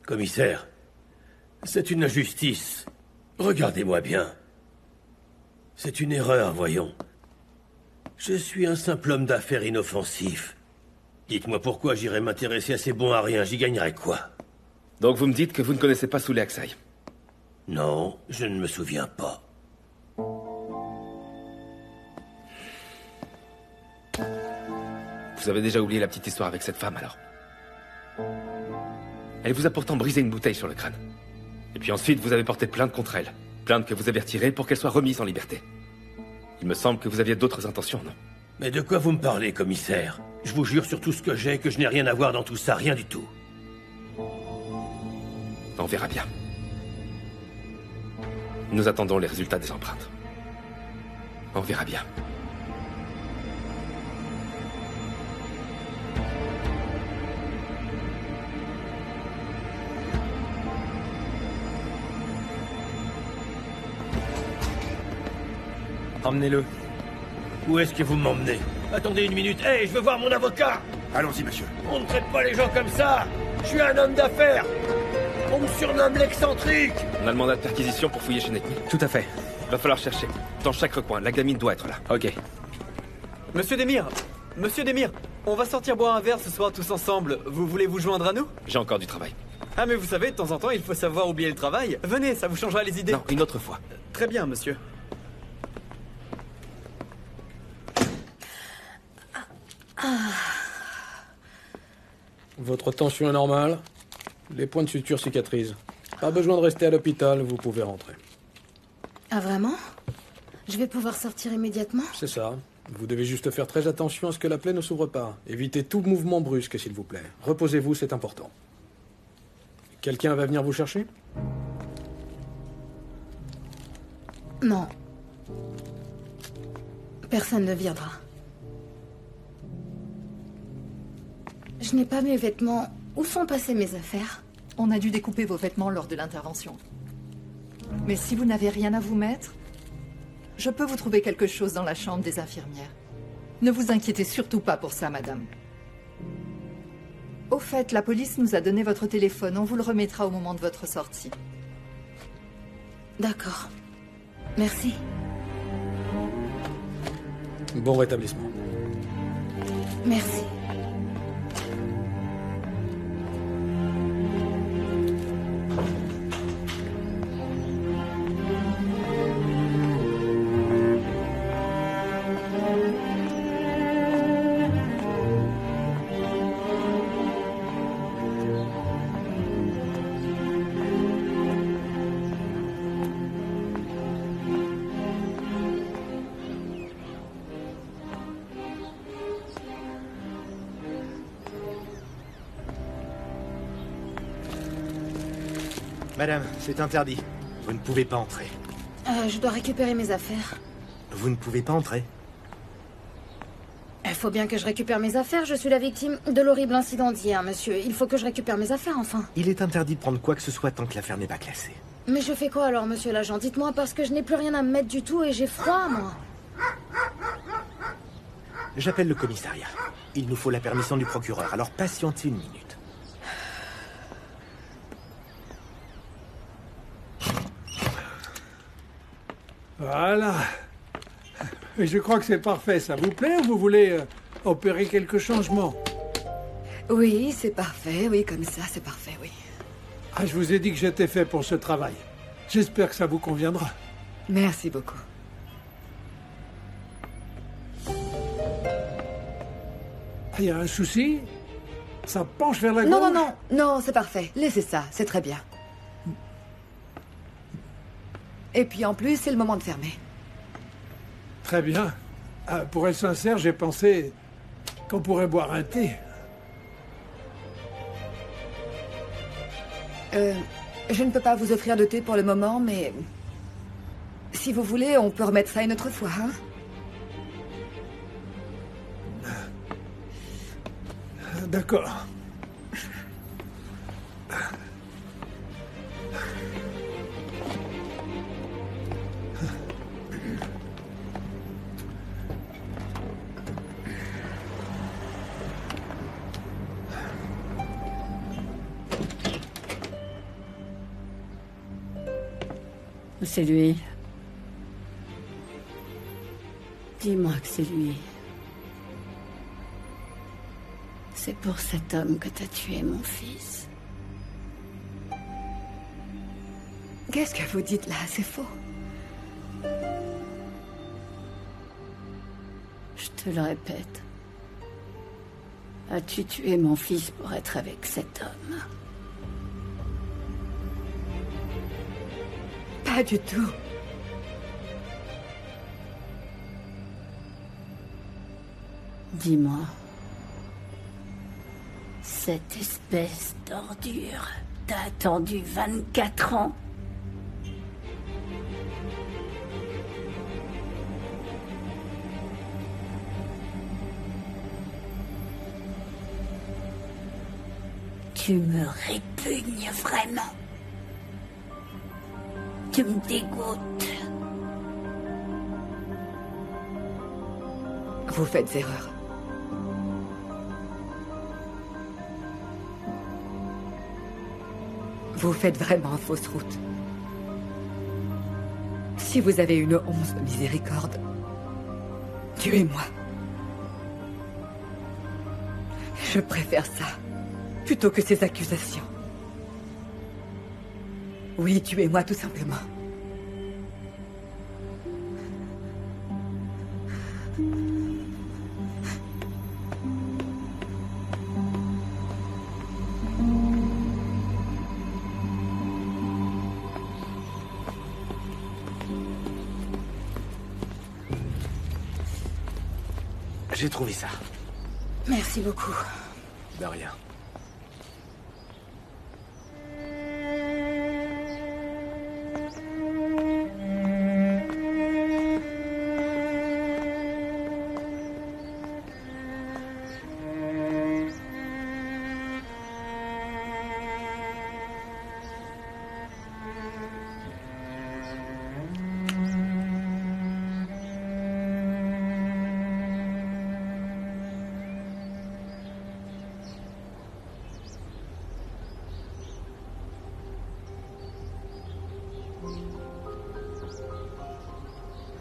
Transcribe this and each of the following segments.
Commissaire, c'est une injustice. Regardez-moi bien. C'est une erreur, voyons. Je suis un simple homme d'affaires inoffensif. Dites-moi pourquoi j'irais m'intéresser à ces bons à rien, j'y gagnerais quoi? Donc vous me dites que vous ne connaissez pas Souley Aksai? Non, je ne me souviens pas. Vous avez déjà oublié la petite histoire avec cette femme, alors? Elle vous a pourtant brisé une bouteille sur le crâne. Et puis ensuite, vous avez porté plainte contre elle. Plainte que vous avez retirée pour qu'elle soit remise en liberté. Il me semble que vous aviez d'autres intentions, non? Mais de quoi vous me parlez, commissaire? Je vous jure sur tout ce que j'ai que je n'ai rien à voir dans tout ça, rien du tout. On verra bien. Nous attendons les résultats des empreintes. On verra bien. Emmenez-le. Où est-ce que vous m'emmenez? Attendez une minute. Hey, je veux voir mon avocat! Allons-y, monsieur. On ne traite pas les gens comme ça! Je suis un homme d'affaires! On me surnomme l'excentrique! On a le mandat de perquisition pour fouiller chez Netni. Tout à fait. Va falloir chercher. Dans chaque recoin, la gamine doit être là. Ok. Monsieur Demir, on va sortir boire un verre ce soir tous ensemble. Vous voulez vous joindre à nous? J'ai encore du travail. Ah mais vous savez, de temps en temps, il faut savoir oublier le travail. Venez, ça vous changera les idées. Non, une autre fois. Très bien, monsieur. Votre tension est normale. Les points de suture cicatrisent. Pas besoin de rester à l'hôpital, vous pouvez rentrer. Ah vraiment? Je vais pouvoir sortir immédiatement? C'est ça. Vous devez juste faire très attention à ce que la plaie ne s'ouvre pas. Évitez tout mouvement brusque, s'il vous plaît. Reposez-vous, c'est important. Quelqu'un va venir vous chercher? Non. Personne ne viendra. Je n'ai pas mes vêtements. Où sont passées mes affaires? On a dû découper vos vêtements lors de l'intervention. Mais si vous n'avez rien à vous mettre, je peux vous trouver quelque chose dans la chambre des infirmières. Ne vous inquiétez surtout pas pour ça, madame. Au fait, la police nous a donné votre téléphone. On vous le remettra au moment de votre sortie. D'accord. Merci. Bon rétablissement. Merci. Madame, c'est interdit. Vous ne pouvez pas entrer. Je dois récupérer mes affaires. Vous ne pouvez pas entrer. Il faut bien que je récupère mes affaires. Je suis la victime de l'horrible incident d'hier, monsieur. Il faut que je récupère mes affaires, enfin. Il est interdit de prendre quoi que ce soit tant que l'affaire n'est pas classée. Mais je fais quoi alors, monsieur l'agent? Dites-moi, parce que je n'ai plus rien à me mettre du tout et j'ai froid, moi. J'appelle le commissariat. Il nous faut la permission du procureur, alors patientez une minute. Voilà. Je crois que c'est parfait. Ça vous plaît ou vous voulez opérer quelques changements? Oui, c'est parfait. Oui, comme ça, c'est parfait, oui. Ah, je vous ai dit que j'étais fait pour ce travail. J'espère que ça vous conviendra. Merci beaucoup. Il y a un souci? Ça penche vers la gauche? Non, c'est parfait. Laissez ça, c'est très bien. Et puis en plus, c'est le moment de fermer. Très bien. Pour être sincère, j'ai pensé qu'on pourrait boire un thé. Je ne peux pas vous offrir de thé pour le moment, mais... Si vous voulez, on peut remettre ça une autre fois, hein? D'accord. C'est lui. Dis-moi que c'est lui. C'est pour cet homme que t'as tué mon fils. Qu'est-ce que vous dites là? C'est faux. Je te le répète. As-tu tué mon fils pour être avec cet homme? Pas du tout. Dis-moi. Cette espèce d'ordure t'a attendu 24 ans? Tu me répugnes vraiment. Tu me dégoûtes. Vous faites erreur. Vous faites vraiment fausse route. Si vous avez une once de miséricorde, tuez-moi. Je préfère ça, plutôt que ces accusations. Oui, tuez-moi tout simplement. J'ai trouvé ça. Merci beaucoup. De rien.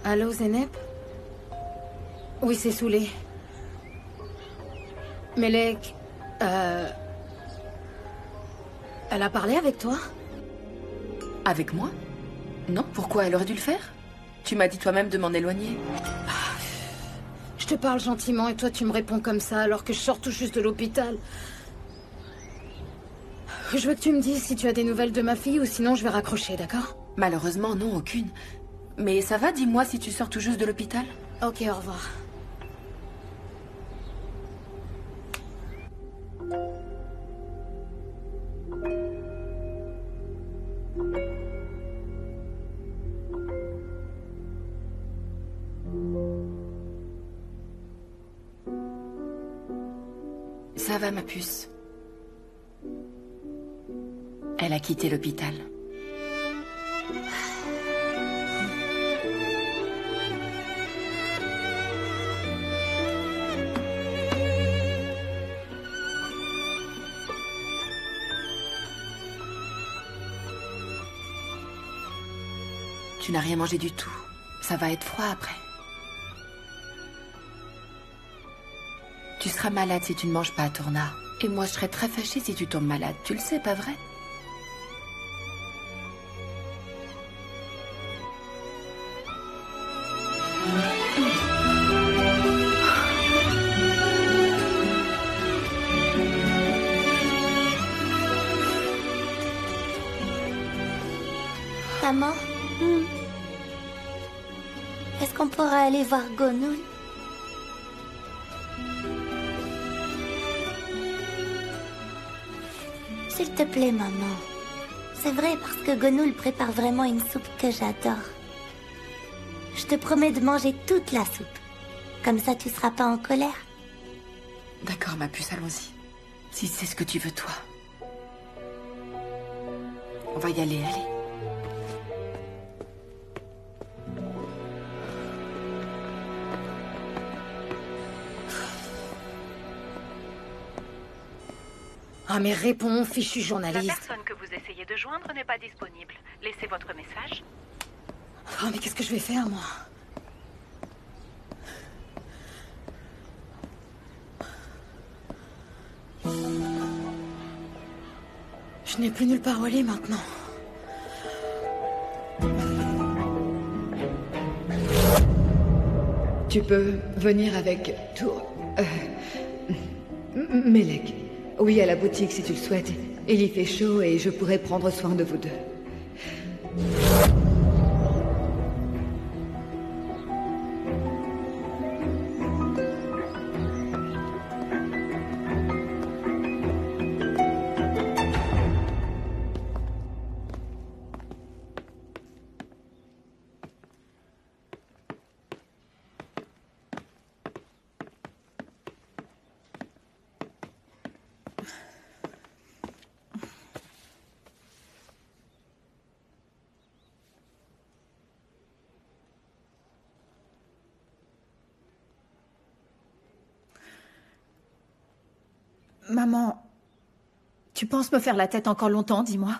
Allô, Zeynep? Oui, c'est Soulé. Melek, elle a parlé avec toi? Avec moi? Non, pourquoi elle aurait dû le faire? Tu m'as dit toi-même de m'en éloigner. Je te parle gentiment et toi tu me réponds comme ça alors que je sors tout juste de l'hôpital. Je veux que tu me dises si tu as des nouvelles de ma fille ou sinon je vais raccrocher, d'accord? Malheureusement, non, aucune. Mais ça va, dis-moi si tu sors tout juste de l'hôpital. Ok, au revoir. Ça va, ma puce. Elle a quitté l'hôpital. Tu n'as rien mangé du tout. Ça va être froid après. Tu seras malade si tu ne manges pas, Tourna. Et moi, je serais très fâchée si tu tombes malade. Tu le sais, pas vrai? Maman, est-ce qu'on pourra aller voir Gonoul? S'il te plaît, maman. C'est vrai parce que Gonoul prépare vraiment une soupe que j'adore. Je te promets de manger toute la soupe. Comme ça, tu seras pas en colère. D'accord, ma puce, allons-y. Si c'est ce que tu veux, toi. On va y aller, allez. Ah mais réponds, fichu journaliste. La personne que vous essayez de joindre n'est pas disponible. Laissez votre message. Oh, mais qu'est-ce que je vais faire, moi? Je n'ai plus nulle part où aller maintenant. Tu peux venir avec Tour... Melek. Oui, à la boutique si tu le souhaites. Il y fait chaud et je pourrais prendre soin de vous deux. Maman, tu penses me faire la tête encore longtemps, dis-moi?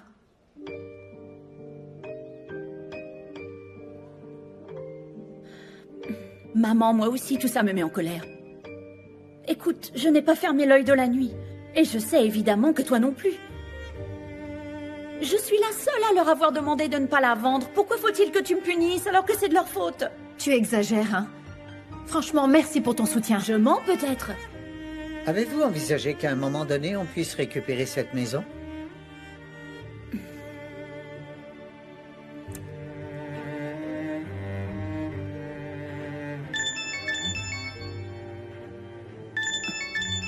Maman, moi aussi, tout ça me met en colère. Écoute, je n'ai pas fermé l'œil de la nuit. Et je sais évidemment que toi non plus. Je suis la seule à leur avoir demandé de ne pas la vendre. Pourquoi faut-il que tu me punisses alors que c'est de leur faute? Tu exagères, hein? Franchement, merci pour ton soutien. Je mens peut-être. Avez-vous envisagé qu'à un moment donné, on puisse récupérer cette maison?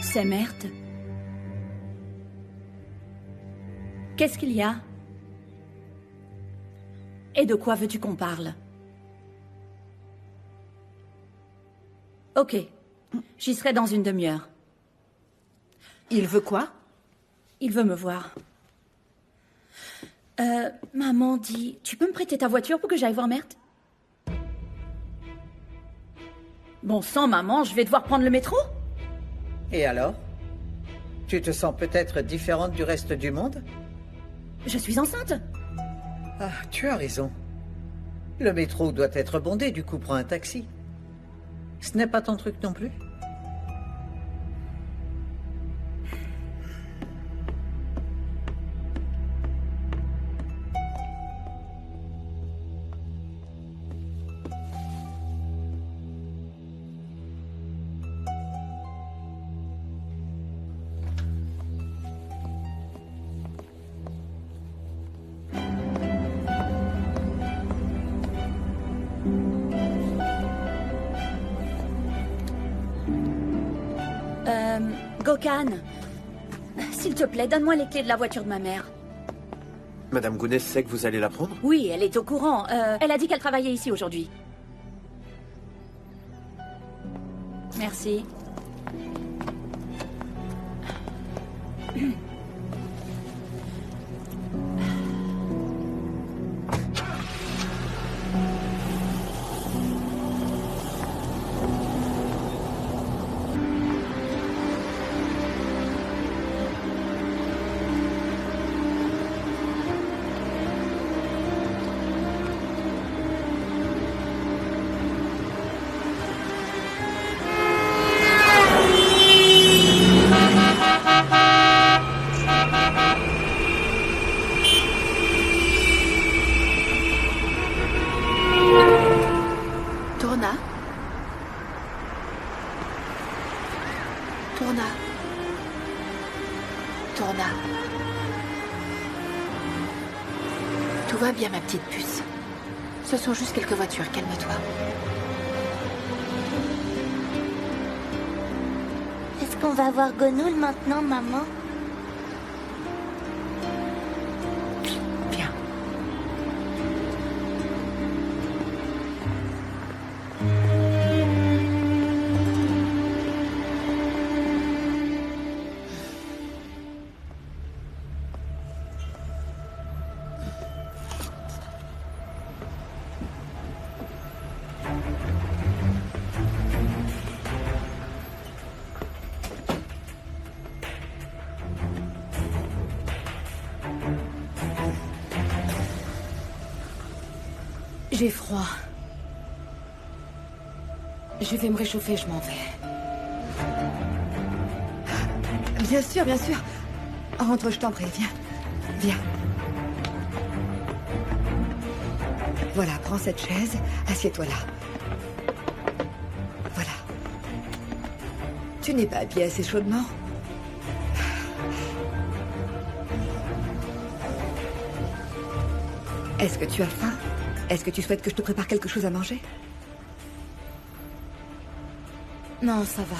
C'est merde. Qu'est-ce qu'il y a? Et de quoi veux-tu qu'on parle? Ok. J'y serai dans une demi-heure. Il veut quoi? Il veut me voir. Maman dit... Tu peux me prêter ta voiture pour que j'aille voir Mert? Bon sang, maman, je vais devoir prendre le métro? Et alors? Tu te sens peut-être différente du reste du monde? Je suis enceinte. Ah, tu as raison. Le métro doit être bondé, du coup prends un taxi. Ce n'est pas ton truc non plus? Gokhan, s'il te plaît, donne-moi les clés de la voiture de ma mère. Madame Gounes sait que vous allez la prendre? Oui, elle est au courant. Elle a dit qu'elle travaillait ici aujourd'hui. Merci. Tourna. Tout va bien, ma petite puce. Ce sont juste quelques voitures, calme-toi. Est-ce qu'on va voir Gonoul maintenant, maman? Viens. J'ai froid. Je vais me réchauffer, je m'en vais. Bien sûr, bien sûr. Rentre, je t'en prie, viens. Viens. Voilà, prends cette chaise, assieds-toi là. Voilà. Tu n'es pas habillé assez chaudement? Est-ce que tu as faim? Est-ce que tu souhaites que je te prépare quelque chose à manger? Non, ça va.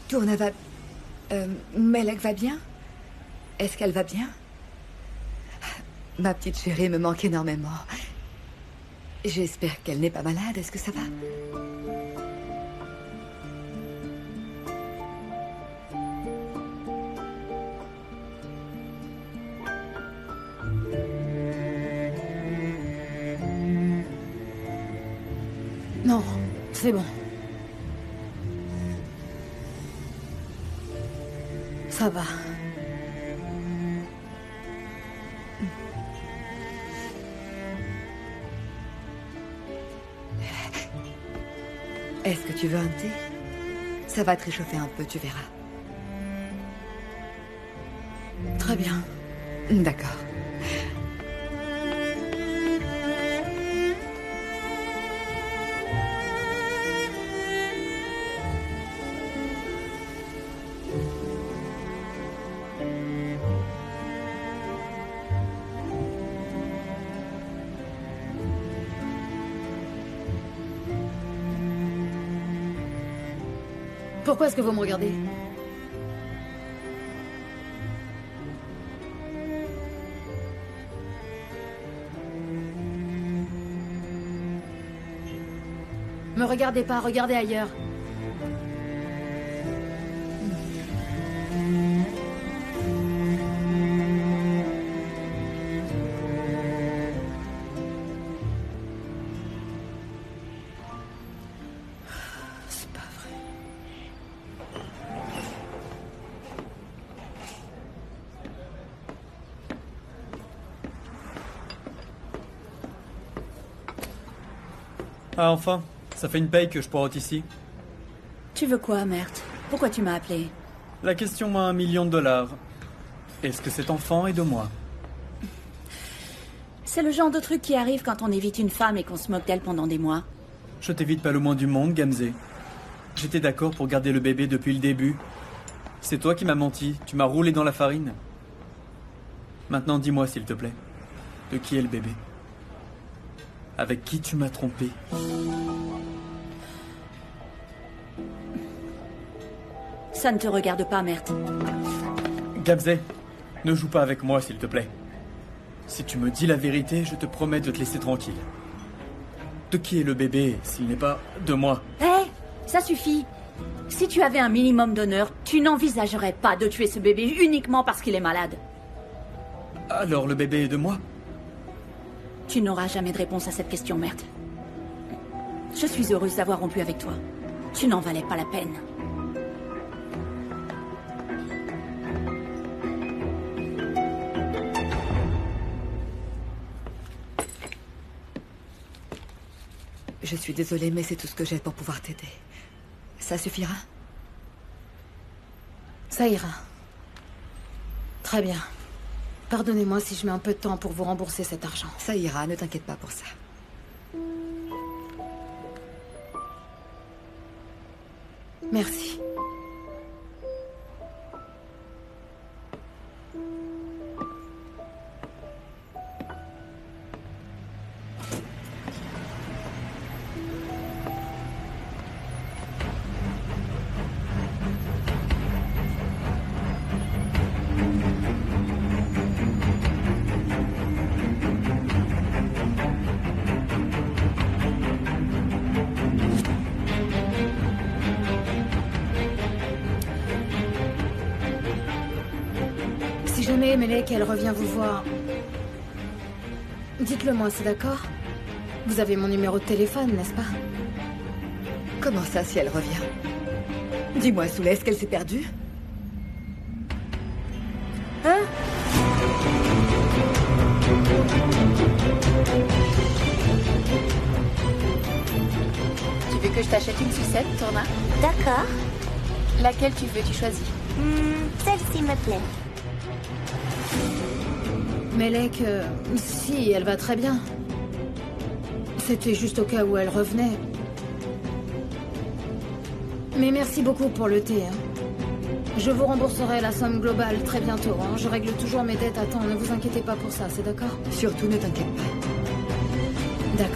Tourna va... Melek va bien? Est-ce qu'elle va bien? Ma petite chérie me manque énormément. J'espère qu'elle n'est pas malade. Est-ce que ça va? Non, c'est bon. Ça va. Est-ce que tu veux un thé? Ça va te réchauffer un peu, tu verras. Très bien. D'accord. Pourquoi est-ce que vous me regardez? Me regardez pas, regardez ailleurs. Ah, enfin, ça fait une paye que je poireaute ici. Tu veux quoi, Mert? Pourquoi tu m'as appelé? La question à $1 million. Est-ce que cet enfant est de moi? C'est le genre de truc qui arrive quand on évite une femme et qu'on se moque d'elle pendant des mois. Je t'évite pas le moins du monde, Gamze. J'étais d'accord pour garder le bébé depuis le début. C'est toi qui m'as menti, tu m'as roulé dans la farine. Maintenant, dis-moi, s'il te plaît, de qui est le bébé? Avec qui tu m'as trompé? Ça ne te regarde pas, Mert. Gamze, ne joue pas avec moi, s'il te plaît. Si tu me dis la vérité, je te promets de te laisser tranquille. De qui est le bébé, s'il n'est pas de moi? Hé, ça suffit. Si tu avais un minimum d'honneur, tu n'envisagerais pas de tuer ce bébé uniquement parce qu'il est malade. Alors le bébé est de moi? Tu n'auras jamais de réponse à cette question, Mert. Je suis heureuse d'avoir rompu avec toi. Tu n'en valais pas la peine. Je suis désolée, mais c'est tout ce que j'ai pour pouvoir t'aider. Ça suffira? Ça ira. Très bien. Pardonnez-moi si je mets un peu de temps pour vous rembourser cet argent. Ça ira, ne t'inquiète pas pour ça. Merci. jamais Melek, elle revient vous voir, dites-le moi, c'est d'accord? Vous avez mon numéro de téléphone, n'est-ce pas? Comment ça, si elle revient? Dis-moi, Souley, est-ce qu'elle s'est perdue? Hein? Tu veux que je t'achète une sucette, Tourna? D'accord. Laquelle tu veux, tu choisis. Celle-ci me plaît. Melek, si, elle va très bien. C'était juste au cas où elle revenait. Mais merci beaucoup pour le thé. Hein. Je vous rembourserai la somme globale très bientôt. Hein. Je règle toujours mes dettes à temps. Ne vous inquiétez pas pour ça, c'est d'accord? Surtout, ne t'inquiète pas. D'accord.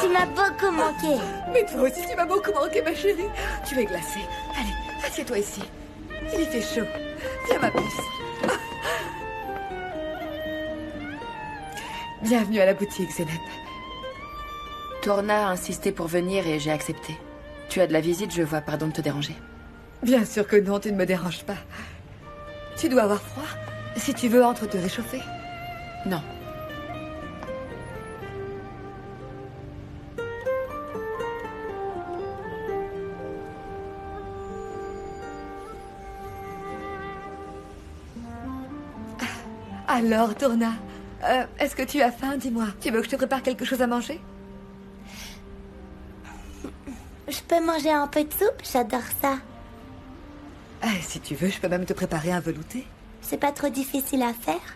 Tu m'as beaucoup manqué. Mais toi aussi, tu m'as beaucoup manqué, ma chérie. Tu es glacée. Allez, assieds-toi ici. Il y fait chaud. Viens, ma puce. Bienvenue à la boutique, Zeynep. Tourna a insisté pour venir et j'ai accepté. Tu as de la visite, je vois, pardon de te déranger. Bien sûr que non, tu ne me déranges pas. Tu dois avoir froid. Si tu veux, entre te réchauffer. Non. Alors, Tourna, est-ce que tu as faim? Dis-moi. Tu veux que je te prépare quelque chose à manger? Je peux manger un peu de soupe? J'adore ça. Si tu veux, je peux même te préparer un velouté. C'est pas trop difficile à faire?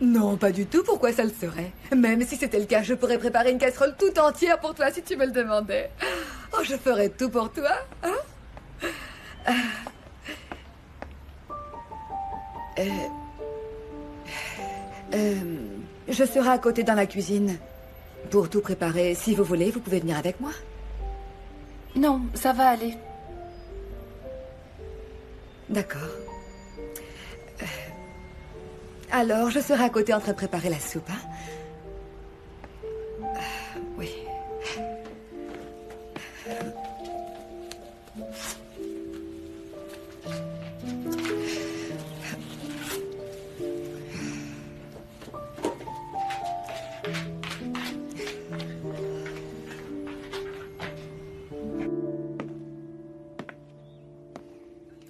Non, pas du tout. Pourquoi ça le serait? Même si c'était le cas, je pourrais préparer une casserole tout entière pour toi si tu me le demandais. Oh, je ferais tout pour toi, hein? Je serai à côté dans la cuisine pour tout préparer. Si vous voulez, vous pouvez venir avec moi. Non, ça va aller. D'accord. Alors, je serai à côté en train de préparer la soupe, hein? Oui.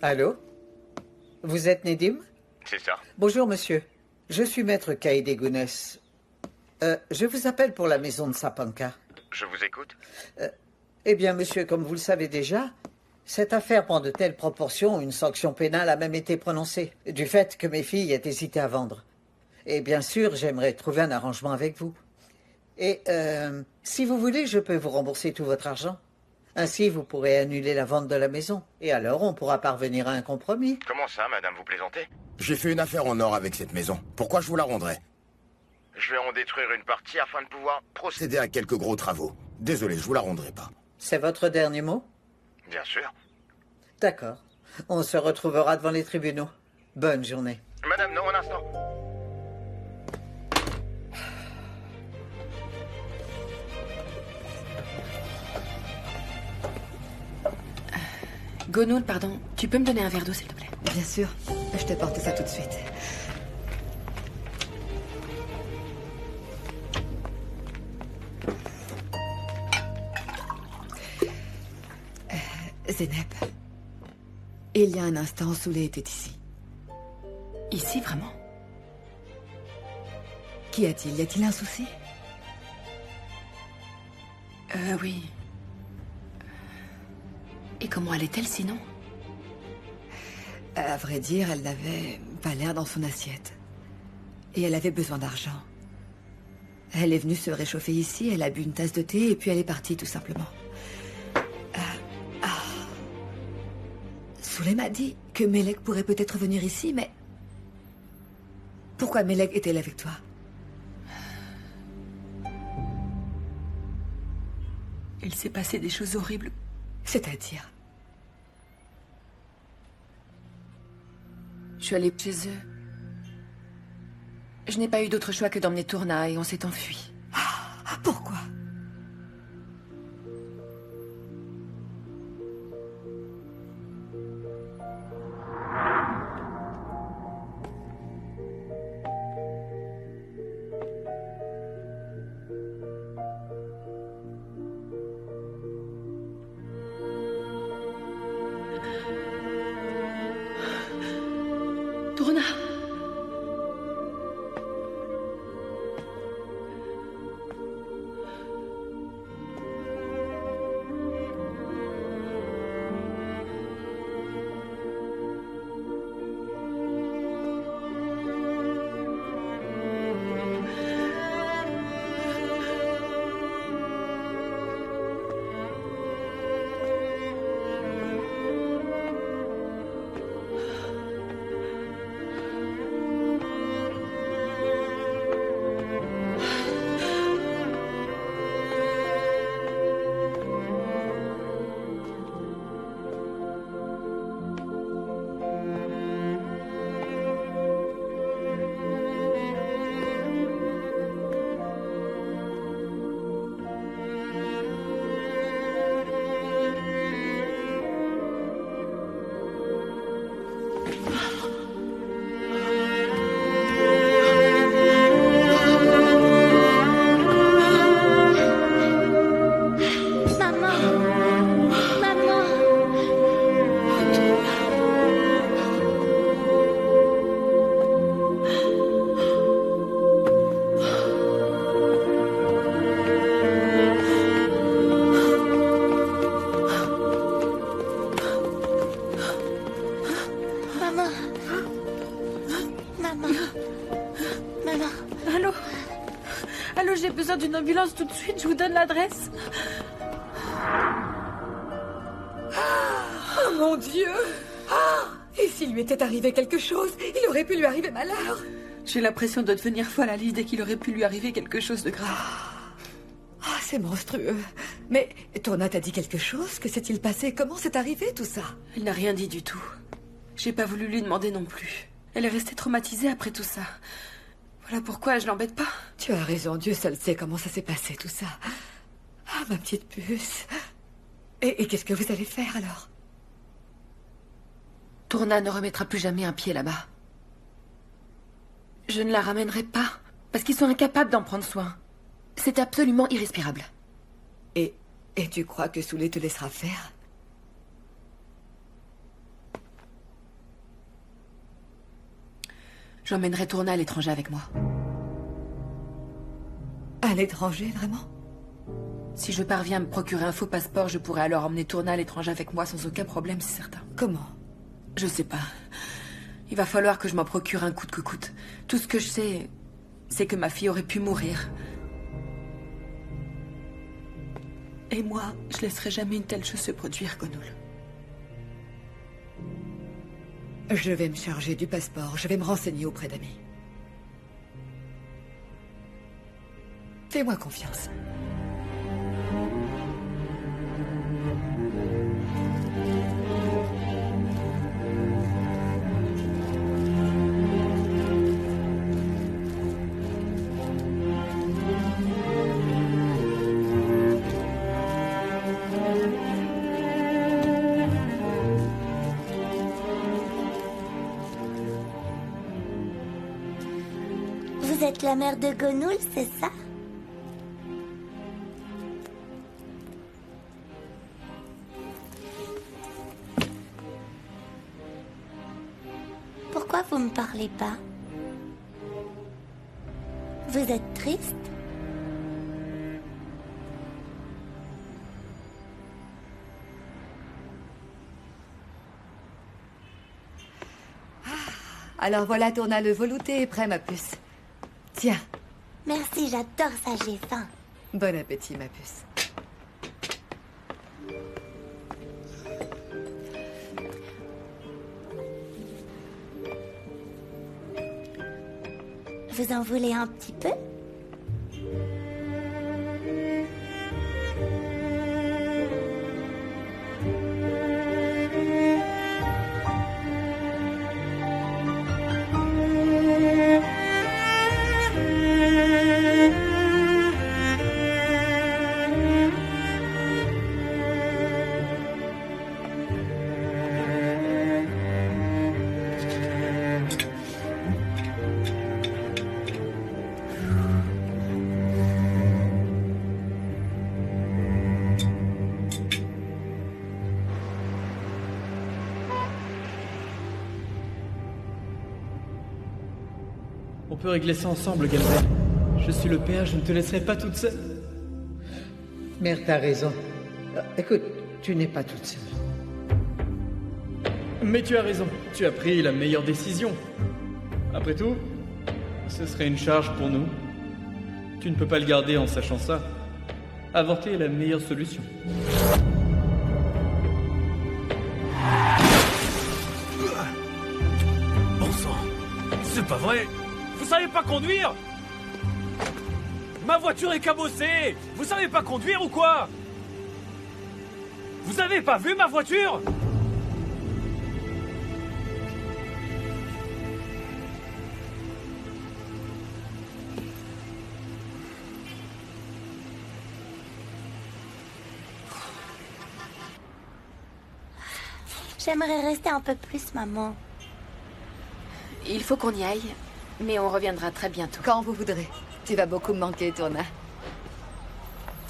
Allô? Vous êtes Nedim? C'est ça. Bonjour, monsieur. Je suis maître Kaïdé Gounès. Je vous appelle pour la maison de Sapanka. Je vous écoute. Eh bien, monsieur, comme vous le savez déjà, cette affaire prend de telles proportions, une sanction pénale a même été prononcée, du fait que mes filles aient hésité à vendre. Et bien sûr, j'aimerais trouver un arrangement avec vous. Et si vous voulez, je peux vous rembourser tout votre argent. Ainsi, vous pourrez annuler la vente de la maison. Et alors, on pourra parvenir à un compromis. Comment ça, madame, vous plaisantez? J'ai fait une affaire en or avec cette maison. Pourquoi je vous la rendrais? Je vais en détruire une partie afin de pouvoir Procéder à quelques gros travaux. Désolé, je vous la rendrai pas. C'est votre dernier mot? Bien sûr. D'accord. On se retrouvera devant les tribunaux. Bonne journée. Madame, non, un instant. Gonoul, pardon, tu peux me donner un verre d'eau, s'il te plaît? Bien sûr. Je te porte ça tout de suite. Zeynep, il y a un instant, Souley était ici. Ici, vraiment? Qu'y a-t-il? Y a-t-il un souci? Oui. Et comment allait-elle sinon? À vrai dire, elle n'avait pas l'air dans son assiette. Et elle avait besoin d'argent. Elle est venue se réchauffer ici, elle a bu une tasse de thé et puis elle est partie tout simplement. Souley m'a dit que Melek pourrait peut-être venir ici, mais... Pourquoi Melek est-elle avec toi? Il s'est passé des choses horribles. C'est-à-dire? Je suis allée chez eux. Je n'ai pas eu d'autre choix que d'emmener Tourna et on s'est enfui. Pourquoi? Tourna! J'ai besoin d'une ambulance tout de suite, je vous donne l'adresse. Oh mon Dieu! Et s'il lui était arrivé quelque chose, il aurait pu lui arriver malheur. J'ai l'impression de devenir folle à l'idée qu'il aurait pu lui arriver quelque chose de grave. C'est monstrueux. Mais Tourna t'a dit quelque chose? Que s'est-il passé? Comment c'est arrivé tout ça? Elle n'a rien dit du tout. J'ai pas voulu lui demander non plus. Elle est restée traumatisée après tout ça. Voilà pourquoi je l'embête pas. Tu as raison, Dieu seul sait comment ça s'est passé tout ça. Ah, ma petite puce. Et qu'est-ce que vous allez faire alors? Tourna ne remettra plus jamais un pied là-bas. Je ne la ramènerai pas, parce qu'ils sont incapables d'en prendre soin. C'est absolument irrespirable. Et tu crois que Souley te laissera faire? J'emmènerai Tourna à l'étranger avec moi. À l'étranger, vraiment? Si je parviens à me procurer un faux passeport, je pourrai alors emmener Tourna à l'étranger avec moi sans aucun problème, c'est certain. Comment? Je sais pas. Il va falloir que je m'en procure un coûte que coûte. Tout ce que je sais, c'est que ma fille aurait pu mourir. Et moi, je laisserai jamais une telle chose se produire, Gonoul. Je vais me charger du passeport. Je vais me renseigner auprès d'amis. Fais-moi confiance. Vous êtes la mère de Gonoul, c'est ça? Pourquoi vous me parlez pas? Vous êtes triste? Alors voilà, Tourna le velouté est prêt, ma puce. Tiens. Merci, j'adore ça, j'ai faim. Bon appétit, ma puce. Vous en voulez un petit peu? On peut régler ça ensemble, Gamzé. Je suis le père, je ne te laisserai pas toute seule. Mère, t'as raison. Écoute, tu n'es pas toute seule. Mais tu as raison, tu as pris la meilleure décision. Après tout, ce serait une charge pour nous. Tu ne peux pas le garder en sachant ça. Avorter est la meilleure solution. Bon sang, c'est pas vrai. Vous savez pas conduire? Ma voiture est cabossée. Vous savez pas conduire ou quoi? Vous avez pas vu ma voiture? J'aimerais rester un peu plus, maman. Il faut qu'on y aille, mais on reviendra très bientôt. Quand vous voudrez. Tu vas beaucoup me manquer, Tourna.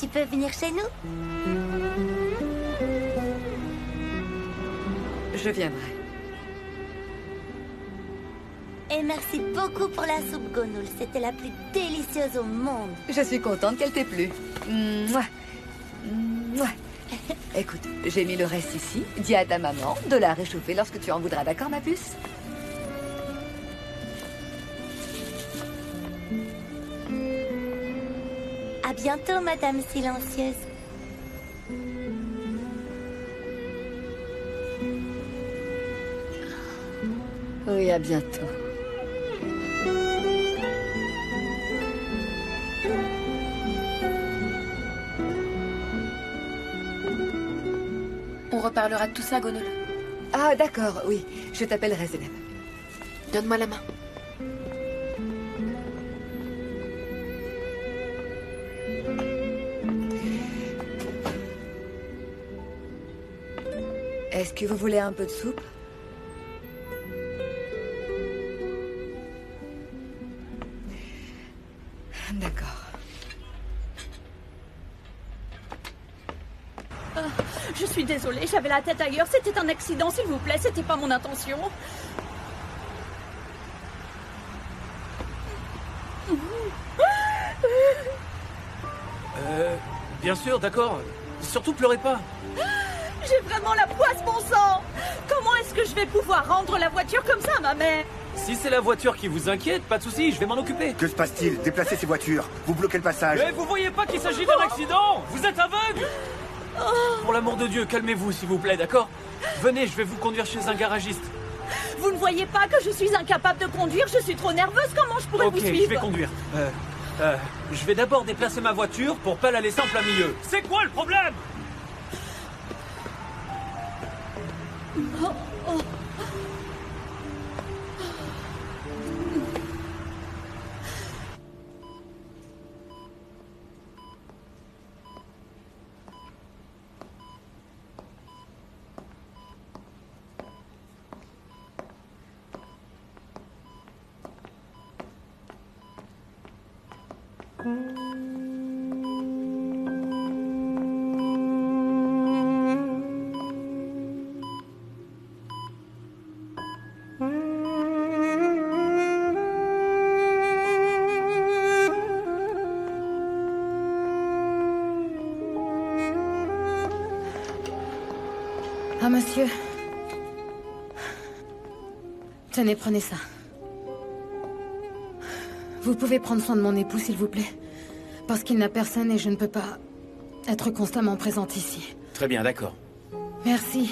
Tu peux venir chez nous? Je viendrai. Et merci beaucoup pour la soupe Gonoul. C'était la plus délicieuse au monde. Je suis contente qu'elle t'ait plu. Mouah. Mouah. Écoute, j'ai mis le reste ici. Dis à ta maman de la réchauffer lorsque tu en voudras, d'accord, ma puce? À bientôt, Madame Silencieuse. Oui, à bientôt. On reparlera de tout ça, Gonoul. Ah, d'accord, oui. Je t'appellerai, Zeynep. Donne-moi la main. Est-ce que vous voulez un peu de soupe? D'accord. Je suis désolée, j'avais la tête ailleurs. C'était un accident, s'il vous plaît. C'était pas mon intention. Bien sûr, d'accord. Surtout pleurez pas. J'ai vraiment la poisse, mon sang. Comment est-ce que je vais pouvoir rendre la voiture comme ça à ma mère? Si c'est la voiture qui vous inquiète, pas de souci, je vais m'en occuper. Que se passe-t-il? Déplacez ces voitures. Vous bloquez le passage. Mais vous voyez pas qu'il s'agit d'un accident? Vous êtes aveugle? Pour l'amour de Dieu, calmez-vous, s'il vous plaît, d'accord? Venez, je vais vous conduire chez un garagiste. Vous ne voyez pas que je suis incapable de conduire? Je suis trop nerveuse. Comment je pourrais vous suivre? Ok, je vais conduire. Je vais d'abord déplacer ma voiture pour pas la laisser en plein milieu. C'est quoi le problème? Oh, oh. Ah, monsieur. Tenez, prenez ça. Vous pouvez prendre soin de mon époux, s'il vous plaît. Parce qu'il n'a personne et je ne peux pas être constamment présente ici. Très bien, d'accord. Merci.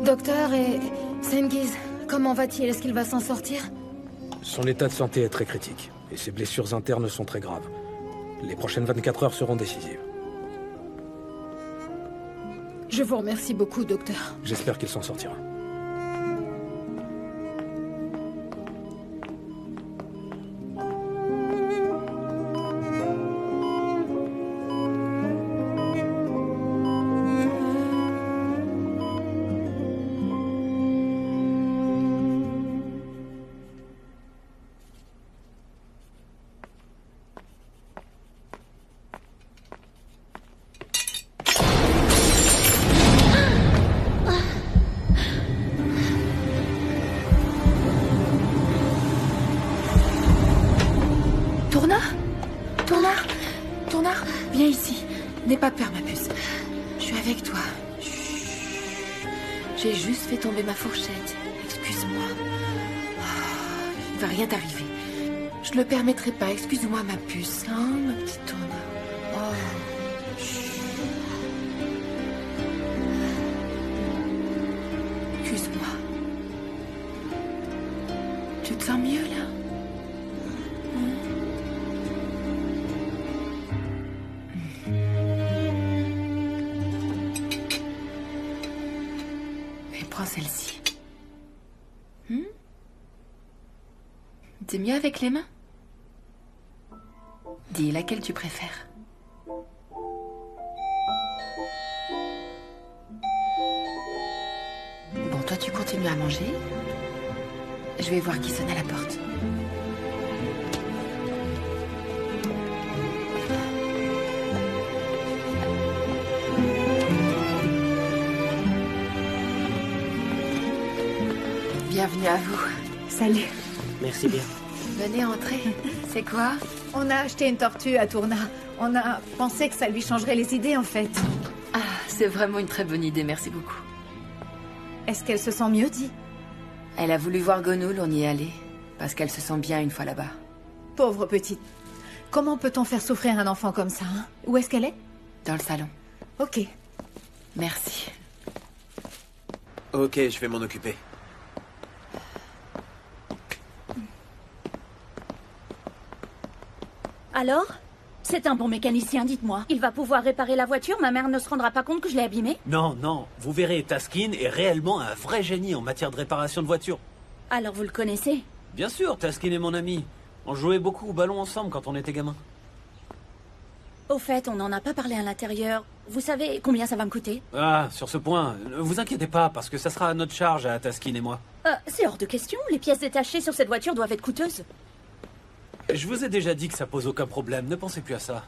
Docteur et Sengiz, comment va-t-il? Est-ce qu'il va s'en sortir? Son état de santé est très critique, et ses blessures internes sont très graves. Les prochaines 24 heures seront décisives. Je vous remercie beaucoup, docteur. J'espère qu'il s'en sortira. Viens ici. N'aie pas peur, ma puce. Je suis avec toi. Chut. J'ai juste fait tomber ma fourchette. Excuse-moi. Oh, il ne va rien t'arriver. Je ne le permettrai pas. Excuse-moi, ma puce. Oh, ma petite Tourna. Oh. Chut. Excuse-moi. Tu te sens mieux, là? Prends celle-ci. T'es mieux avec les mains? Dis laquelle tu préfères. Bon, toi tu continues à manger. Je vais voir qui sonne à la porte. Bienvenue à vous. Salut. Merci bien. Venez entrer. C'est quoi? On a acheté une tortue à Tourna. On a pensé que ça lui changerait les idées, en fait. Ah, c'est vraiment une très bonne idée, merci beaucoup. Est-ce qu'elle se sent mieux, dit? Elle a voulu voir Gonul, on y est allé. Parce qu'elle se sent bien une fois là-bas. Pauvre petite. Comment peut-on faire souffrir un enfant comme ça, hein? Où est-ce qu'elle est? Dans le salon. Ok. Merci. Ok, je vais m'en occuper. Alors? C'est un bon mécanicien, dites-moi. Il va pouvoir réparer la voiture, ma mère ne se rendra pas compte que je l'ai abîmée? Non, non, vous verrez, Taskin est réellement un vrai génie en matière de réparation de voitures. Alors vous le connaissez? Bien sûr, Taskin est mon ami. On jouait beaucoup au ballon ensemble quand on était gamin. Au fait, on n'en a pas parlé à l'intérieur. Vous savez combien ça va me coûter? Ah, sur ce point, ne vous inquiétez pas, parce que ça sera à notre charge à Taskin et moi. C'est hors de question. Les pièces détachées sur cette voiture doivent être coûteuses. Je vous ai déjà dit que ça pose aucun problème, ne pensez plus à ça.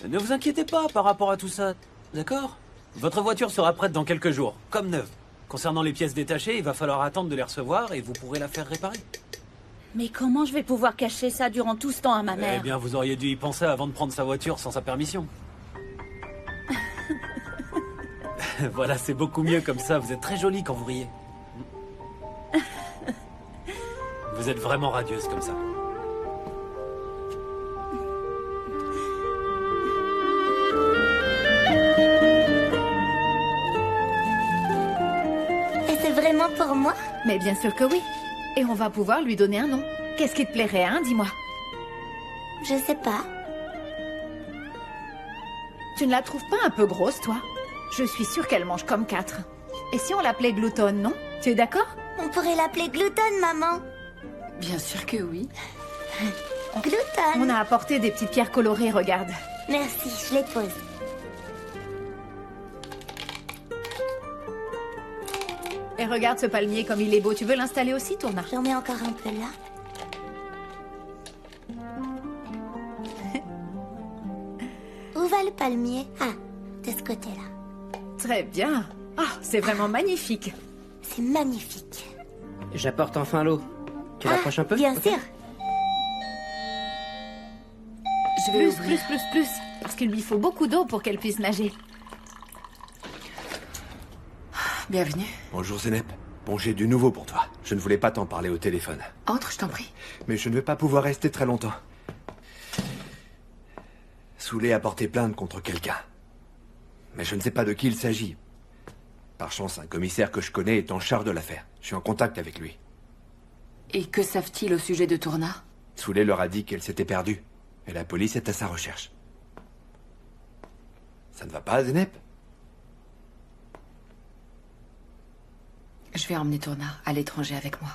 Ne vous inquiétez pas par rapport à tout ça, d'accord? Votre voiture sera prête dans quelques jours, comme neuve. Concernant les pièces détachées, il va falloir attendre de les recevoir et vous pourrez la faire réparer. Mais comment je vais pouvoir cacher ça durant tout ce temps à ma mère? Eh bien, vous auriez dû y penser avant de prendre sa voiture sans sa permission. Voilà, c'est beaucoup mieux comme ça, vous êtes très jolie quand vous riez. Vous êtes vraiment radieuse comme ça. Et c'est vraiment pour moi? Mais bien sûr que oui. Et on va pouvoir lui donner un nom. Qu'est-ce qui te plairait, hein, dis-moi? Je sais pas. Tu ne la trouves pas un peu grosse, toi? Je suis sûre qu'elle mange comme 4. Et si on l'appelait Glouton, non? Tu es d'accord? On pourrait l'appeler Glouton, maman. Bien sûr que oui. Glouton. On a apporté des petites pierres colorées, regarde. Merci, je les pose. Et regarde ce palmier comme il est beau. Tu veux l'installer aussi, Tourna? J'en mets encore un peu là. Où va le palmier? Ah, de ce côté-là. Très bien. Ah, c'est vraiment magnifique. C'est magnifique. J'apporte enfin l'eau. Tu l'approches un peu? Bien sûr. Je vais ouvrir. Plus. Parce qu'il lui faut beaucoup d'eau pour qu'elle puisse nager. Bienvenue. Bonjour Zénep. Bon, j'ai du nouveau pour toi. Je ne voulais pas t'en parler au téléphone. Entre, je t'en prie. Mais je ne vais pas pouvoir rester très longtemps. Soulé a porté plainte contre quelqu'un. Mais je ne sais pas de qui il s'agit. Par chance, un commissaire que je connais est en charge de l'affaire. Je suis en contact avec lui. Et que savent-ils au sujet de Tourna? Soulé leur a dit qu'elle s'était perdue. Et la police est à sa recherche. Ça ne va pas, Zénep? Je vais emmener Tourna à l'étranger avec moi.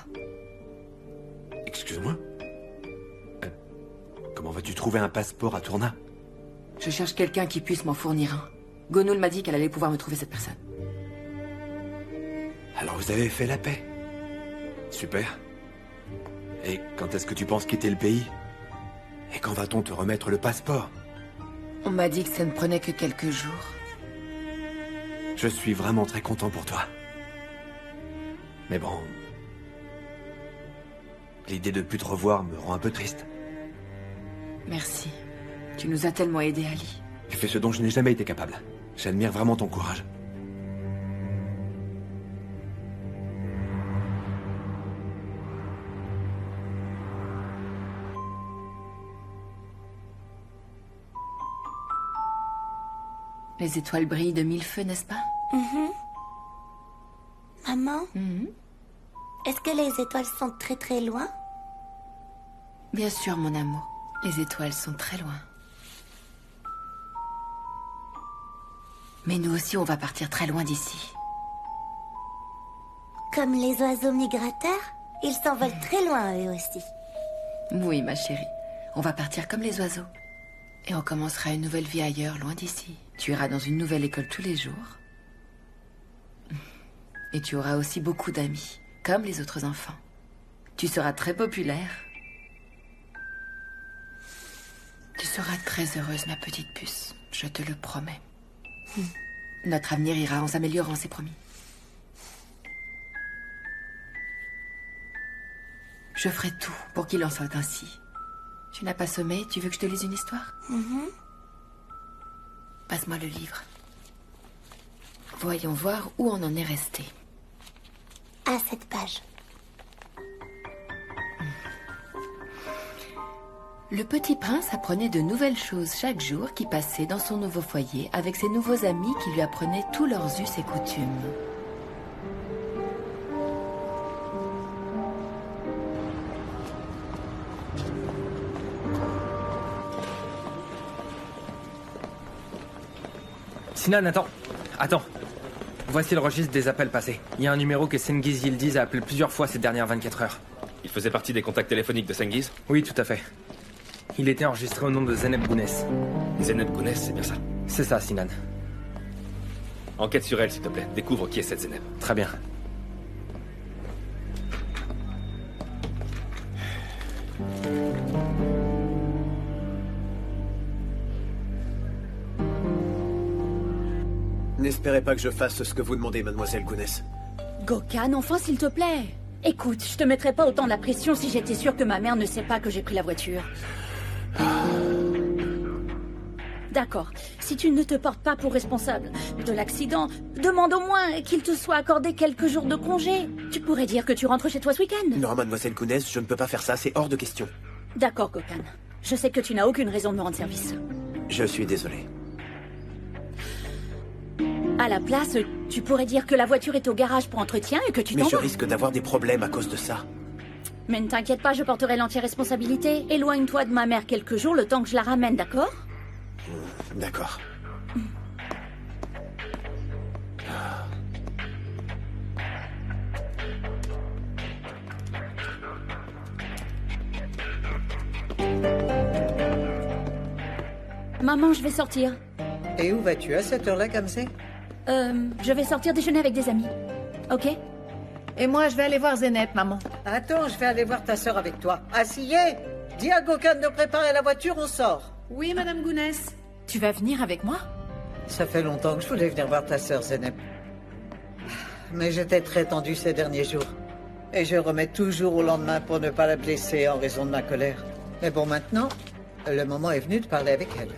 Excuse-moi? Comment vas-tu trouver un passeport à Tourna? Je cherche quelqu'un qui puisse m'en fournir un. Gonul m'a dit qu'elle allait pouvoir me trouver cette personne. Alors vous avez fait la paix. Super. Et quand est-ce que tu penses quitter le pays? Et quand va-t-on te remettre le passeport? On m'a dit que ça ne prenait que quelques jours. Je suis vraiment très content pour toi. Mais bon... l'idée de plus te revoir me rend un peu triste. Merci. Tu nous as tellement aidés, Ali. Tu fais ce dont je n'ai jamais été capable. J'admire vraiment ton courage. Les étoiles brillent de mille feux, n'est-ce pas? Maman, est-ce que les étoiles sont très très loin? Bien sûr, mon amour. Les étoiles sont très loin. Mais nous aussi, on va partir très loin d'ici. Comme les oiseaux migrateurs, ils s'envolent très loin eux aussi. Oui, ma chérie. On va partir comme les oiseaux. Et on commencera une nouvelle vie ailleurs, loin d'ici. Tu iras dans une nouvelle école tous les jours. Et tu auras aussi beaucoup d'amis, comme les autres enfants. Tu seras très populaire. Tu seras très heureuse, ma petite puce. Je te le promets. Notre avenir ira en s'améliorant, c'est promis. Je ferai tout pour qu'il en soit ainsi. Tu n'as pas sommeil? Tu veux que je te lise une histoire? Passe-moi le livre. Voyons voir où on en est resté. À cette page. Le petit prince apprenait de nouvelles choses chaque jour qui passait dans son nouveau foyer avec ses nouveaux amis qui lui apprenaient tous leurs us et coutumes. Sinan, attends. Voici le registre des appels passés. Il y a un numéro que Sengiz Yildiz a appelé plusieurs fois ces dernières 24 heures. Il faisait partie des contacts téléphoniques de Sengiz? Oui, tout à fait. Il était enregistré au nom de Zénep Gounès. Zénep Gounès, c'est bien ça? C'est ça, Sinan. Enquête sur elle, s'il te plaît. Découvre qui est cette Zénep. Très bien. N'espérez pas que je fasse ce que vous demandez, mademoiselle Gounès. Gokhan, enfin, s'il te plaît. Écoute, je te mettrais pas autant la pression si j'étais sûre que ma mère ne sait pas que j'ai pris la voiture. D'accord. Si tu ne te portes pas pour responsable de l'accident, demande au moins qu'il te soit accordé quelques jours de congé. Tu pourrais dire que tu rentres chez toi ce week-end. Non, mademoiselle Gounès, je ne peux pas faire ça, c'est hors de question. D'accord, Gokhan. Je sais que tu n'as aucune raison de me rendre service. Je suis désolé. À la place, tu pourrais dire que la voiture est au garage pour entretien et que tu t'en Mais je vas. risque d'avoir des problèmes à cause de ça. Mais ne t'inquiète pas, je porterai l'entière responsabilité. Éloigne-toi de ma mère quelques jours, le temps que je la ramène, d'accord? D'accord. Maman, je vais sortir. Et où vas-tu à cette heure-là, Gamzé? Je vais sortir déjeuner avec des amis. Ok? Et moi, je vais aller voir Zénep, maman. Attends, je vais aller voir ta sœur avec toi. Asseyez! Dis à Gokhan de préparer la voiture, on sort. Oui, madame Gounès. Tu vas venir avec moi? Ça fait longtemps que je voulais venir voir ta sœur, Zénep. Mais j'étais très tendue ces derniers jours. Et je remets toujours au lendemain pour ne pas la blesser en raison de ma colère. Mais bon, maintenant, le moment est venu de parler avec elle.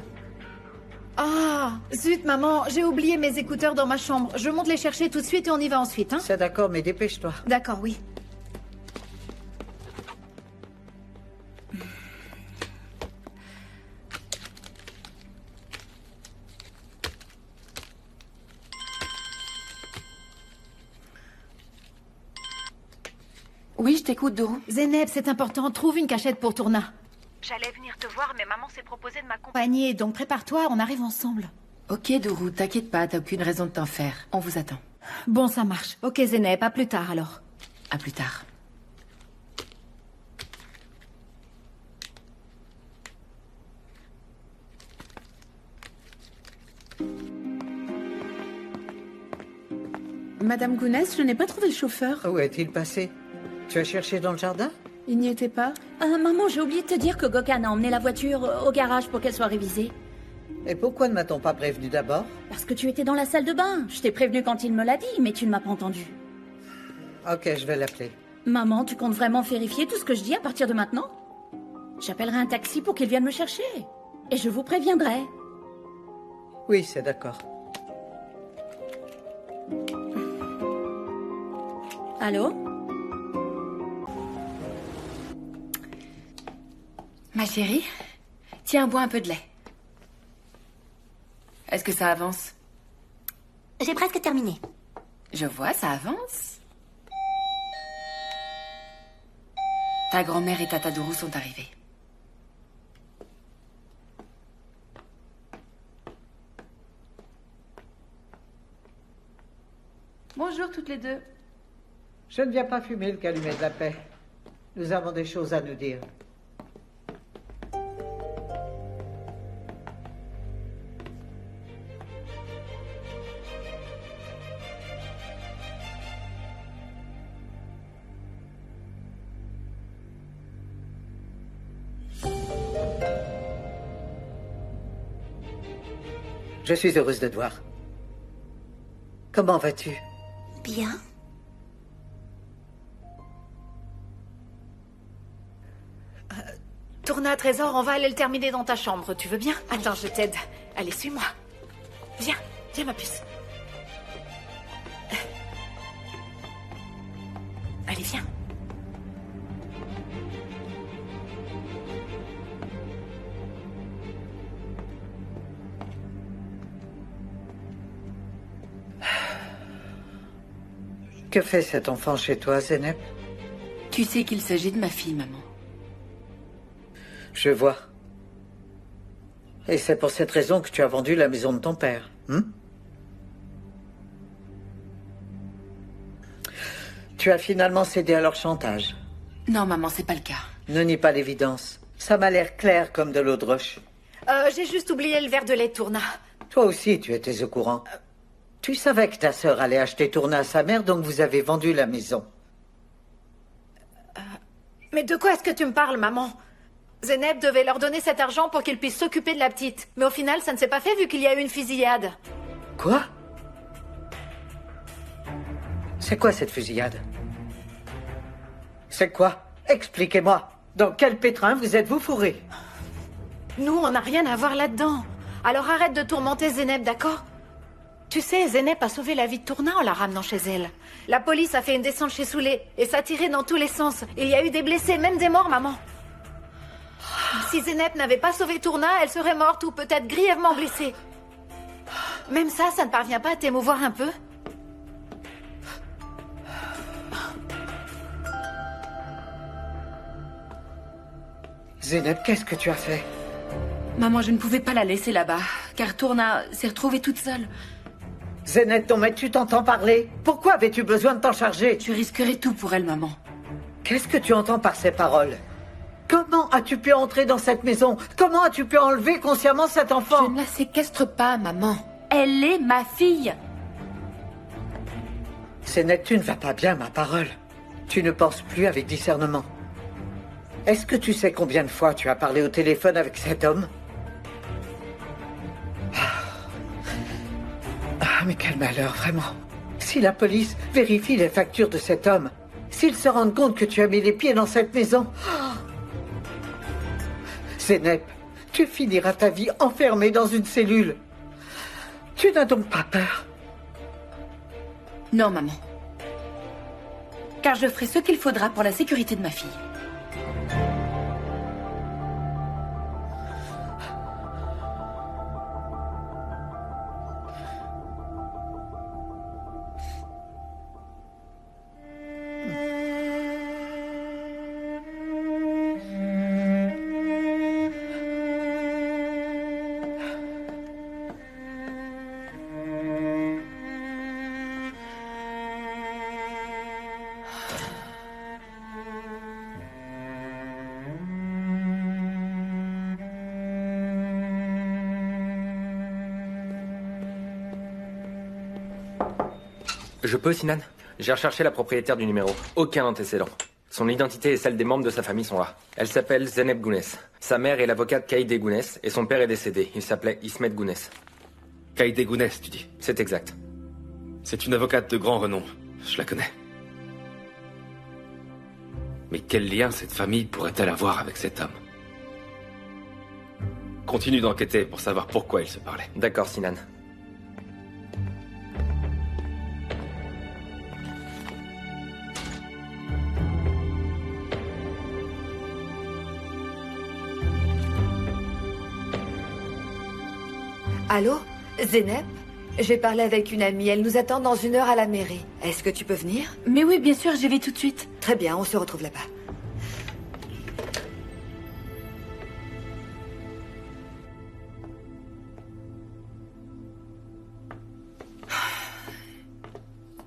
Ah, zut, maman, j'ai oublié mes écouteurs dans ma chambre. Je monte les chercher tout de suite et on y va ensuite, hein? C'est d'accord, mais dépêche-toi. D'accord, oui. Oui, je t'écoute, Dorou. Zeynep, c'est important. Trouve une cachette pour Tourna. J'allais venir te voir, mais maman s'est proposée de m'accompagner. Panier, donc prépare-toi, on arrive ensemble. Ok, Dorou, t'inquiète pas, t'as aucune raison de t'en faire. On vous attend. Bon, ça marche. Ok, Zeynep, à plus tard alors. À plus tard. Madame Gounès, je n'ai pas trouvé le chauffeur. Où est-il passé? Tu as cherché dans le jardin? Il n'y était pas. Maman, j'ai oublié de te dire que Gokhan a emmené la voiture au garage pour qu'elle soit révisée. Et pourquoi ne m'a-t-on pas prévenu d'abord? Parce que tu étais dans la salle de bain. Je t'ai prévenu quand il me l'a dit, mais tu ne m'as pas entendu. Ok, je vais l'appeler. Maman, tu comptes vraiment vérifier tout ce que je dis à partir de maintenant? J'appellerai un taxi pour qu'il vienne me chercher. Et je vous préviendrai. Oui, c'est d'accord. Allô? Ma chérie, tiens, bois un peu de lait. Est-ce que ça avance? J'ai presque terminé. Je vois, ça avance. Ta grand-mère et Tata Dorou sont arrivées. Bonjour toutes les deux. Je ne viens pas fumer le calumet de la paix. Nous avons des choses à nous dire. Je suis heureuse de te voir. Comment vas-tu? Bien. Tourna, Trésor, on va aller le terminer dans ta chambre, tu veux bien? Attends, je t'aide. Allez, suis-moi. Viens, viens ma puce. Allez, viens. Que fait cet enfant chez toi, Zeynep? Tu sais qu'il s'agit de ma fille, maman. Je vois. Et c'est pour cette raison que tu as vendu la maison de ton père, Tu as finalement cédé à leur chantage. Non, maman, c'est pas le cas. Ne nie pas l'évidence. Ça m'a l'air clair comme de l'eau de roche. J'ai juste oublié le verre de lait, Tourna. Toi aussi, tu étais au courant. Tu savais que ta sœur allait acheter Tourna à sa mère, donc vous avez vendu la maison. Mais de quoi est-ce que tu me parles, maman? Zeynep devait leur donner cet argent pour qu'ils puissent s'occuper de la petite. Mais au final, ça ne s'est pas fait vu qu'il y a eu une fusillade. Quoi? C'est quoi cette fusillade? C'est quoi? Expliquez-moi. Dans quel pétrin vous êtes-vous fourré? Nous, on n'a rien à voir là-dedans. Alors arrête de tourmenter Zeynep, d'accord? Tu sais, Zeynep a sauvé la vie de Tourna en la ramenant chez elle. La police a fait une descente chez Soulé et ça tirait dans tous les sens. Il y a eu des blessés, même des morts, maman. Si Zeynep n'avait pas sauvé Tourna, elle serait morte ou peut-être grièvement blessée. Même ça, ça ne parvient pas à t'émouvoir un peu? Zeynep, qu'est-ce que tu as fait? Maman, je ne pouvais pas la laisser là-bas, car Tourna s'est retrouvée toute seule. Zeynep, ton maître, tu t'entends parler? Pourquoi avais-tu besoin de t'en charger? Tu risquerais tout pour elle, maman. Qu'est-ce que tu entends par ces paroles? Comment as-tu pu entrer dans cette maison? Comment as-tu pu enlever consciemment cet enfant? Je ne la séquestre pas, maman. Elle est ma fille. Zeynep, tu ne vas pas bien, ma parole. Tu ne penses plus avec discernement. Est-ce que tu sais combien de fois tu as parlé au téléphone avec cet homme? Ah, mais quel malheur, vraiment. Si la police vérifie les factures de cet homme, S'ils se rendent compte que tu as mis les pieds dans cette maison... Zeynep, tu finiras ta vie enfermée dans une cellule. Tu n'as donc pas peur? Non, maman. Car je ferai ce qu'il faudra pour la sécurité de ma fille. Je peux, Sinan? J'ai recherché la propriétaire du numéro. Aucun antécédent. Son identité et celle des membres de sa famille sont là. Elle s'appelle Zeynep Gounès. Sa mère est l'avocate Kaïdé Gounès et son père est décédé. Il s'appelait Ismet Gounès. Kaïdé Gounès, tu dis? C'est exact. C'est une avocate de grand renom. Je la connais. Mais quel lien cette famille pourrait-elle avoir avec cet homme? Continue d'enquêter pour savoir pourquoi ils se parlaient. D'accord, Sinan. Allô? Zeynep? J'ai parlé avec une amie. Elle nous attend dans 1 heure à la mairie. Est-ce que tu peux venir? Mais oui, bien sûr, j'y vais tout de suite. Très bien, on se retrouve là-bas.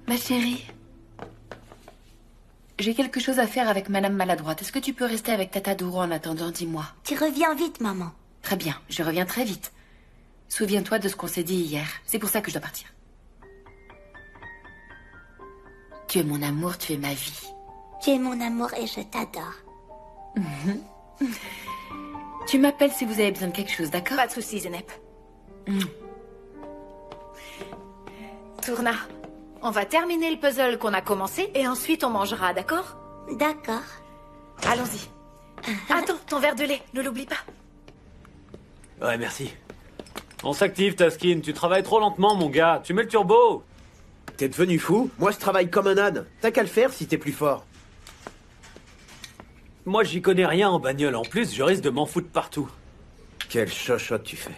Ma chérie, j'ai quelque chose à faire avec Madame Maladroite. Est-ce que tu peux rester avec Tata Douro en attendant? Dis-moi. Tu reviens vite, maman. Très bien, je reviens très vite. Souviens-toi de ce qu'on s'est dit hier. C'est pour ça que je dois partir. Tu es mon amour, tu es ma vie. Tu es mon amour et je t'adore. Tu m'appelles si vous avez besoin de quelque chose, d'accord? Pas de soucis, Zeynep. Tourna, on va terminer le puzzle qu'on a commencé et ensuite on mangera, d'accord? D'accord. Allons-y. Attends, ton verre de lait, ne l'oublie pas. Ouais, merci. On s'active, Taskin. Tu travailles trop lentement, mon gars. Tu mets le turbo. T'es devenu fou? Moi, je travaille comme un âne. T'as qu'à le faire si t'es plus fort. Moi, j'y connais rien en bagnole. En plus, je risque de m'en foutre partout. Quelle chochotte tu fais.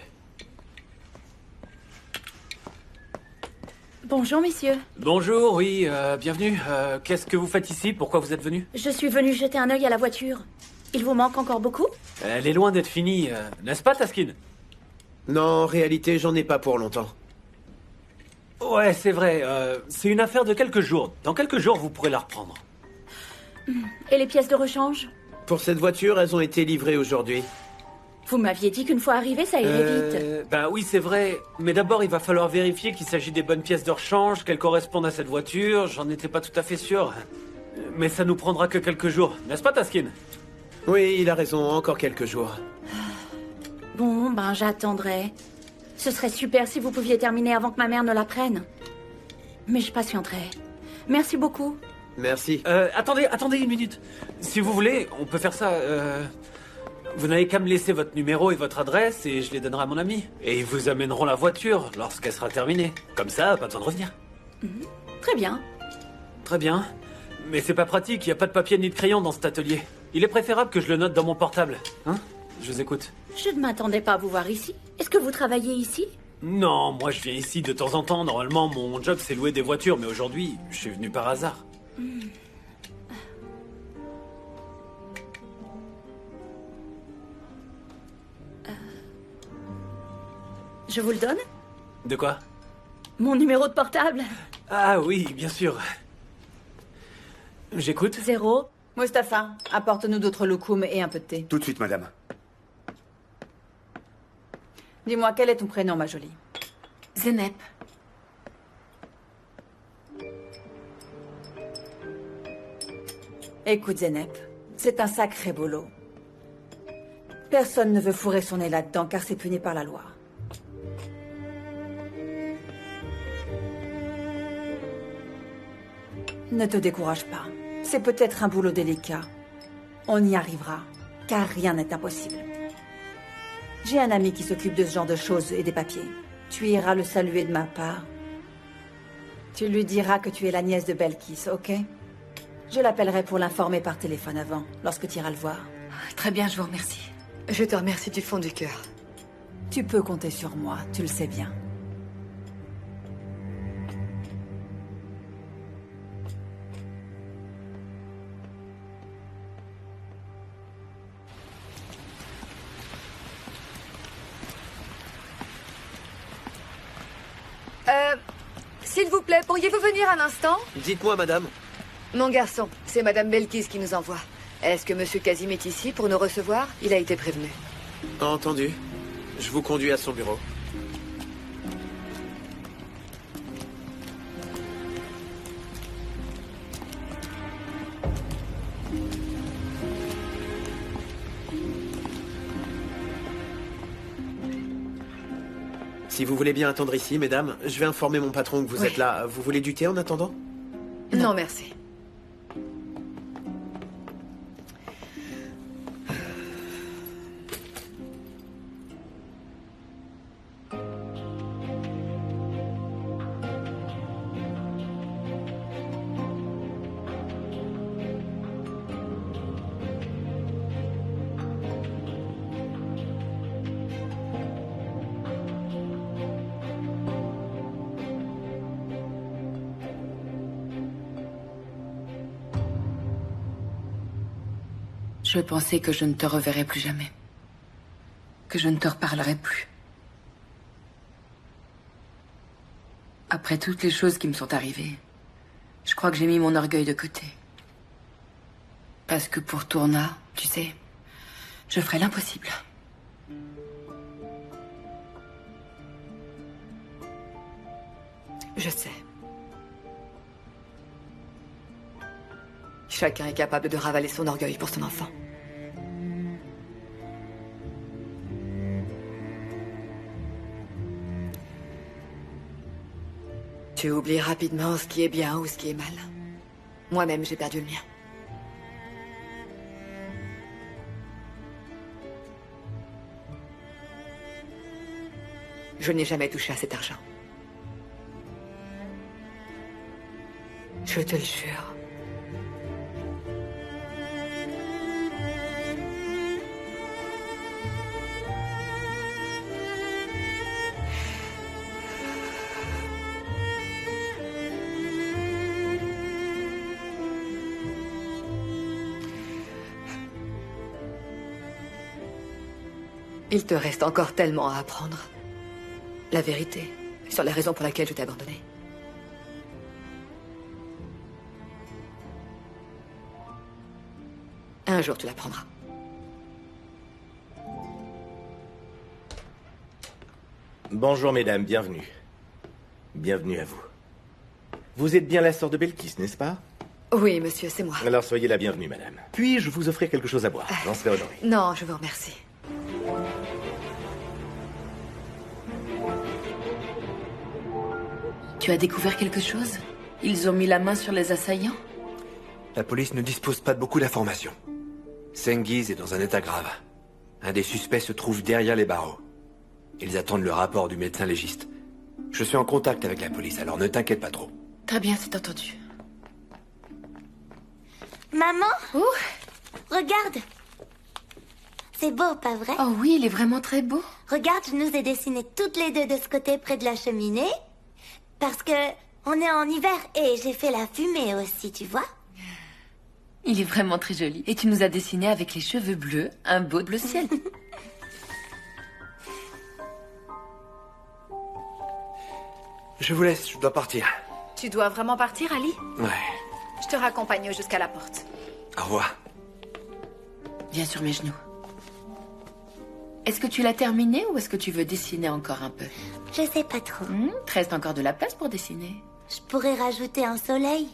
Bonjour, messieurs. Bonjour, oui, bienvenue. Qu'est-ce que vous faites ici? Pourquoi vous êtes venu? Je suis venue jeter un œil à la voiture. Il vous manque encore beaucoup? Elle est loin d'être finie, n'est-ce pas, Taskin? Non, en réalité, j'en ai pas pour longtemps. Ouais, c'est vrai. C'est une affaire de quelques jours. Dans quelques jours, vous pourrez la reprendre. Et les pièces de rechange? Pour cette voiture, elles ont été livrées aujourd'hui. Vous m'aviez dit qu'une fois arrivé, ça irait vite. Ben oui, c'est vrai. Mais d'abord, il va falloir vérifier qu'il s'agit des bonnes pièces de rechange, qu'elles correspondent à cette voiture. J'en étais pas tout à fait sûr. Mais ça nous prendra que quelques jours. N'est-ce pas, Taskin? Oui, il a raison. Encore quelques jours. Bon, ben j'attendrai. Ce serait super si vous pouviez terminer avant que ma mère ne la prenne. Mais je patienterai. Merci beaucoup. Merci. Attendez une minute. Si vous voulez, on peut faire ça. Vous n'avez qu'à me laisser votre numéro et votre adresse et je les donnerai à mon ami. Et ils vous amèneront la voiture lorsqu'elle sera terminée. Comme ça, pas besoin de revenir. Très bien. Très bien. Mais c'est pas pratique, il n'y a pas de papier ni de crayon dans cet atelier. Il est préférable que je le note dans mon portable. Hein? Je vous écoute. Je ne m'attendais pas à vous voir ici. Est-ce que vous travaillez ici? Non, moi je viens ici de temps en temps. Normalement, mon job c'est louer des voitures, mais aujourd'hui, je suis venu par hasard. Je vous le donne? De quoi? Mon numéro de portable. Ah oui, bien sûr. J'écoute. 0. Mustapha, apporte-nous d'autres loukoums et un peu de thé. Tout de suite, madame. Dis-moi, quel est ton prénom, ma jolie? Zeynep. Écoute, Zeynep, c'est un sacré boulot. Personne ne veut fourrer son nez là-dedans, car c'est puni par la loi. Ne te décourage pas. C'est peut-être un boulot délicat. On y arrivera, car rien n'est impossible. J'ai un ami qui s'occupe de ce genre de choses et des papiers. Tu iras le saluer de ma part. Tu lui diras que tu es la nièce de Belkis, ok? Je l'appellerai pour l'informer par téléphone avant, lorsque tu iras le voir. Très bien, je vous remercie. Je te remercie du fond du cœur. Tu peux compter sur moi, tu le sais bien. S'il vous plaît, pourriez-vous venir un instant? Dites-moi, madame. Mon garçon, c'est Madame Belkis qui nous envoie. Est-ce que Monsieur Kazim est ici pour nous recevoir? Il a été prévenu. Entendu. Je vous conduis à son bureau. Si vous voulez bien attendre ici, mesdames, je vais informer mon patron que vous êtes là. Vous voulez du thé en attendant? Non, merci. Je pensais que je ne te reverrais plus jamais. Que je ne te reparlerai plus. Après toutes les choses qui me sont arrivées, je crois que j'ai mis mon orgueil de côté. Parce que pour Tourna, tu sais, je ferai l'impossible. Je sais. Chacun est capable de ravaler son orgueil pour son enfant. Tu oublies rapidement ce qui est bien ou ce qui est mal. Moi-même, j'ai perdu le mien. Je n'ai jamais touché à cet argent. Je te le jure. Il te reste encore tellement à apprendre. La vérité sur la raison pour laquelle je t'ai abandonné. Un jour, tu l'apprendras. Bonjour, mesdames, bienvenue. Bienvenue à vous. Vous êtes bien la sœur de Belkis, n'est-ce pas? Oui, monsieur, c'est moi. Alors soyez la bienvenue, madame. Puis-je vous offrir quelque chose à boire? J'en serai honoré. Non, je vous remercie. Tu as découvert quelque chose? Ils ont mis la main sur les assaillants? La police ne dispose pas de beaucoup d'informations. Sengiz est dans un état grave. Un des suspects se trouve derrière les barreaux. Ils attendent le rapport du médecin légiste. Je suis en contact avec la police, alors ne t'inquiète pas trop. Très bien, c'est entendu. Maman? Regarde. C'est beau, pas vrai? Oh oui, il est vraiment très beau. Regarde, je nous ai dessiné toutes les deux de ce côté près de la cheminée. Parce que on est en hiver et j'ai fait la fumée aussi, tu vois? Il est vraiment très joli. Et tu nous as dessiné avec les cheveux bleus, un beau bleu ciel. Je vous laisse, je dois partir. Tu dois vraiment partir, Ali? Ouais. Je te raccompagne jusqu'à la porte. Au revoir. Viens sur mes genoux. Est-ce que tu l'as terminé ou est-ce que tu veux dessiner encore un peu? Je sais pas trop. Te reste encore de la place pour dessiner. Je pourrais rajouter un soleil.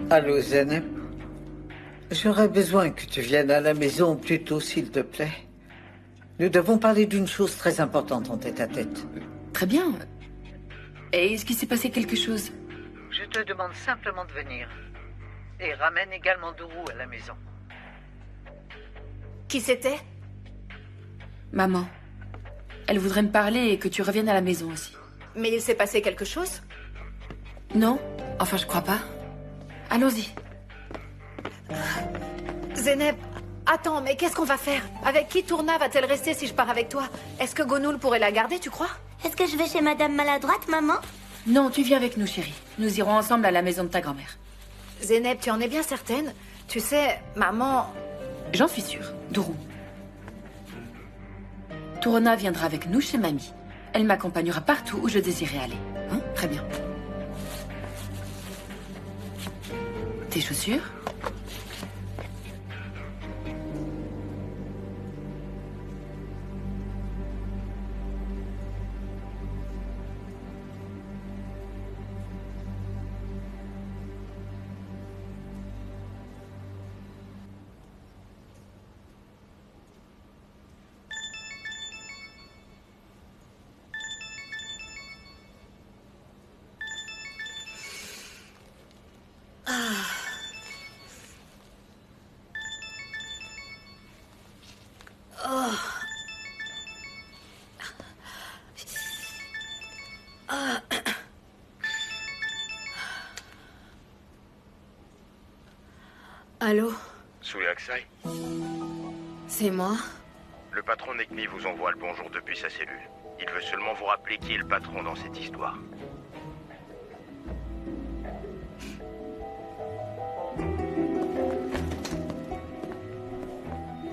Allô, Zeynep? J'aurais besoin que tu viennes à la maison plus tôt, s'il te plaît. Nous devons parler d'une chose très importante en tête-à-tête. Très bien. Et est-ce qu'il s'est passé quelque chose? Je te demande simplement de venir. Et ramène également Dourou à la maison. Qui c'était? Maman. Elle voudrait me parler et que tu reviennes à la maison aussi. Mais il s'est passé quelque chose? Non? Enfin, je crois pas. Allons-y. Zeynep, attends, mais qu'est-ce qu'on va faire? Avec qui Tourna va-t-elle rester si je pars avec toi? Est-ce que Gonoul pourrait la garder, tu crois? Est-ce que je vais chez Madame Maladroite, maman? Non, tu viens avec nous, chérie. Nous irons ensemble à la maison de ta grand-mère. Zeynep, tu en es bien certaine? Tu sais, maman... J'en suis sûre. Dourou. Tourna viendra avec nous chez mamie. Elle m'accompagnera partout où je désirais aller. Hein? Très bien. Tes chaussures? Allô? Souyaksai? C'est moi. Le patron Nekmi vous envoie le bonjour depuis sa cellule. Il veut seulement vous rappeler qui est le patron dans cette histoire.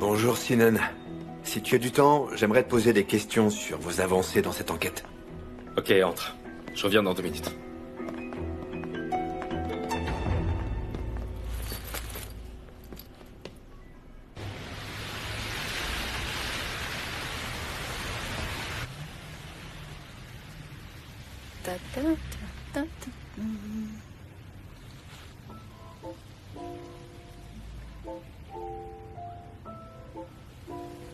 Bonjour Sinan. Si tu as du temps, j'aimerais te poser des questions sur vos avancées dans cette enquête. Ok, entre. Je reviens dans 2 minutes.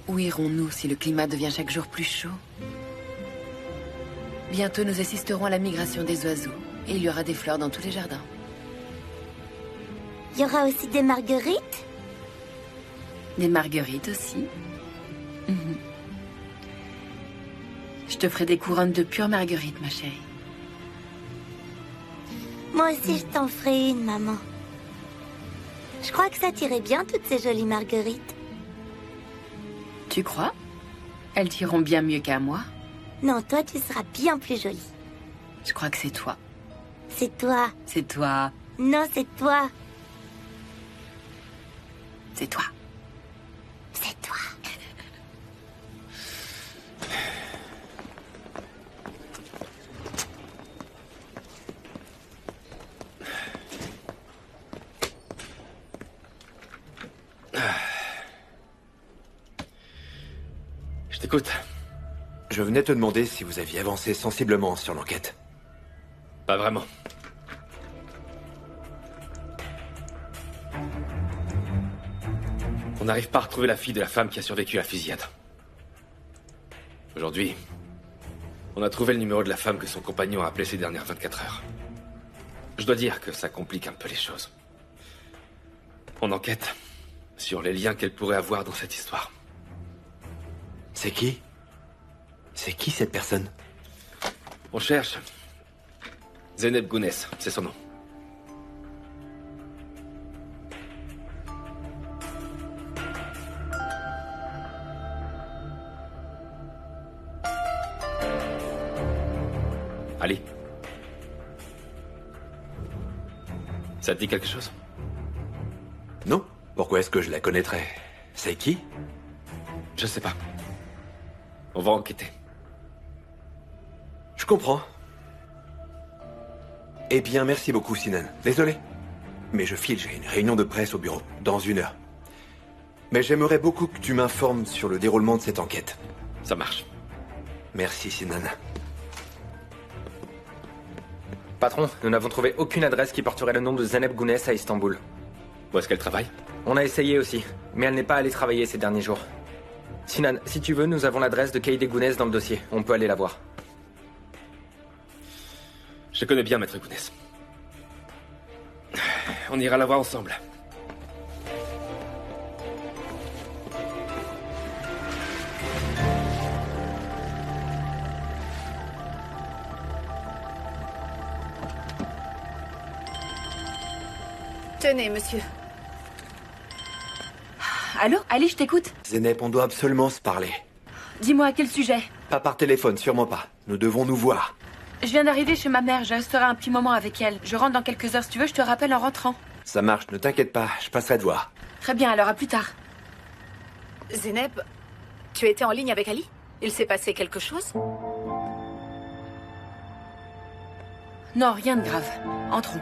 Où irons-nous si le climat devient chaque jour plus chaud? Bientôt, nous assisterons à la migration des oiseaux. Et il y aura des fleurs dans tous les jardins. Il y aura aussi des marguerites? Des marguerites aussi. Mhm. Je te ferai des couronnes de pure marguerite, ma chérie. Moi aussi, je t'en ferai une, maman. Je crois que ça t'irait bien, toutes ces jolies marguerites. Tu crois? Elles t'iront bien mieux qu'à moi. Non, toi, tu seras bien plus jolie. Je crois que c'est toi. C'est toi. C'est toi. Non, c'est toi. C'est toi. C'est toi. Je t'écoute. Je venais te demander si vous aviez avancé sensiblement sur l'enquête. Pas vraiment. On n'arrive pas à retrouver la fille de la femme qui a survécu à la fusillade. Aujourd'hui, on a trouvé le numéro de la femme que son compagnon a appelé ces dernières 24 heures. Je dois dire que ça complique un peu les choses. On enquête sur les liens qu'elle pourrait avoir dans cette histoire. C'est qui? C'est qui cette personne? On cherche. Zeynep Gounès, c'est son nom. Ali. Ça te dit quelque chose? Non. Pourquoi est-ce que je la connaîtrais? C'est qui? Je sais pas. On va enquêter. Je comprends. Eh bien, merci beaucoup, Sinan. Désolé. Mais je file, j'ai une réunion de presse au bureau, dans 1 heure. Mais j'aimerais beaucoup que tu m'informes sur le déroulement de cette enquête. Ça marche. Merci, Sinan. Patron, nous n'avons trouvé aucune adresse qui porterait le nom de Zeynep Gounès à Istanbul. Où est-ce qu'elle travaille? On a essayé aussi, mais elle n'est pas allée travailler ces derniers jours. Sinan, si tu veux, nous avons l'adresse de Kaïdé Gounès dans le dossier. On peut aller la voir. Je connais bien Maître Gounès. On ira la voir ensemble. Tenez, monsieur. Allô? Ali, je t'écoute. Zeynep, on doit absolument se parler. Dis-moi, à quel sujet? Pas par téléphone, sûrement pas. Nous devons nous voir. Je viens d'arriver chez ma mère, je resterai un petit moment avec elle. Je rentre dans quelques heures, si tu veux, je te rappelle en rentrant. Ça marche, ne t'inquiète pas, je passerai te voir. Très bien, alors à plus tard. Zeynep, tu étais en ligne avec Ali? Il s'est passé quelque chose? Non, rien de grave. Entrons.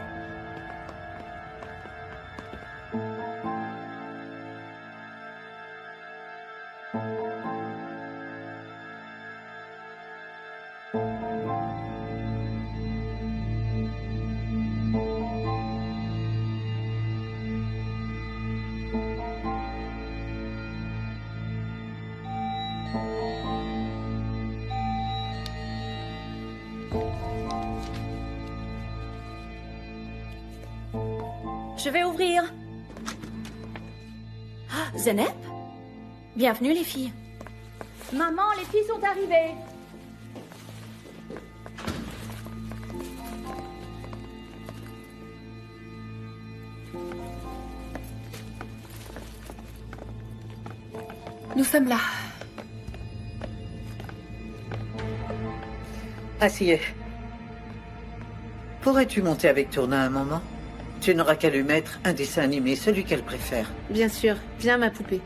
Je vais ouvrir. Ah, Zeynep? Bienvenue, les filles. Maman, les filles sont arrivées. Nous sommes là. Asseyez. Pourrais-tu monter avec Tourna un moment? Tu n'auras qu'à lui mettre un dessin animé, celui qu'elle préfère. Bien sûr. Viens, ma poupée.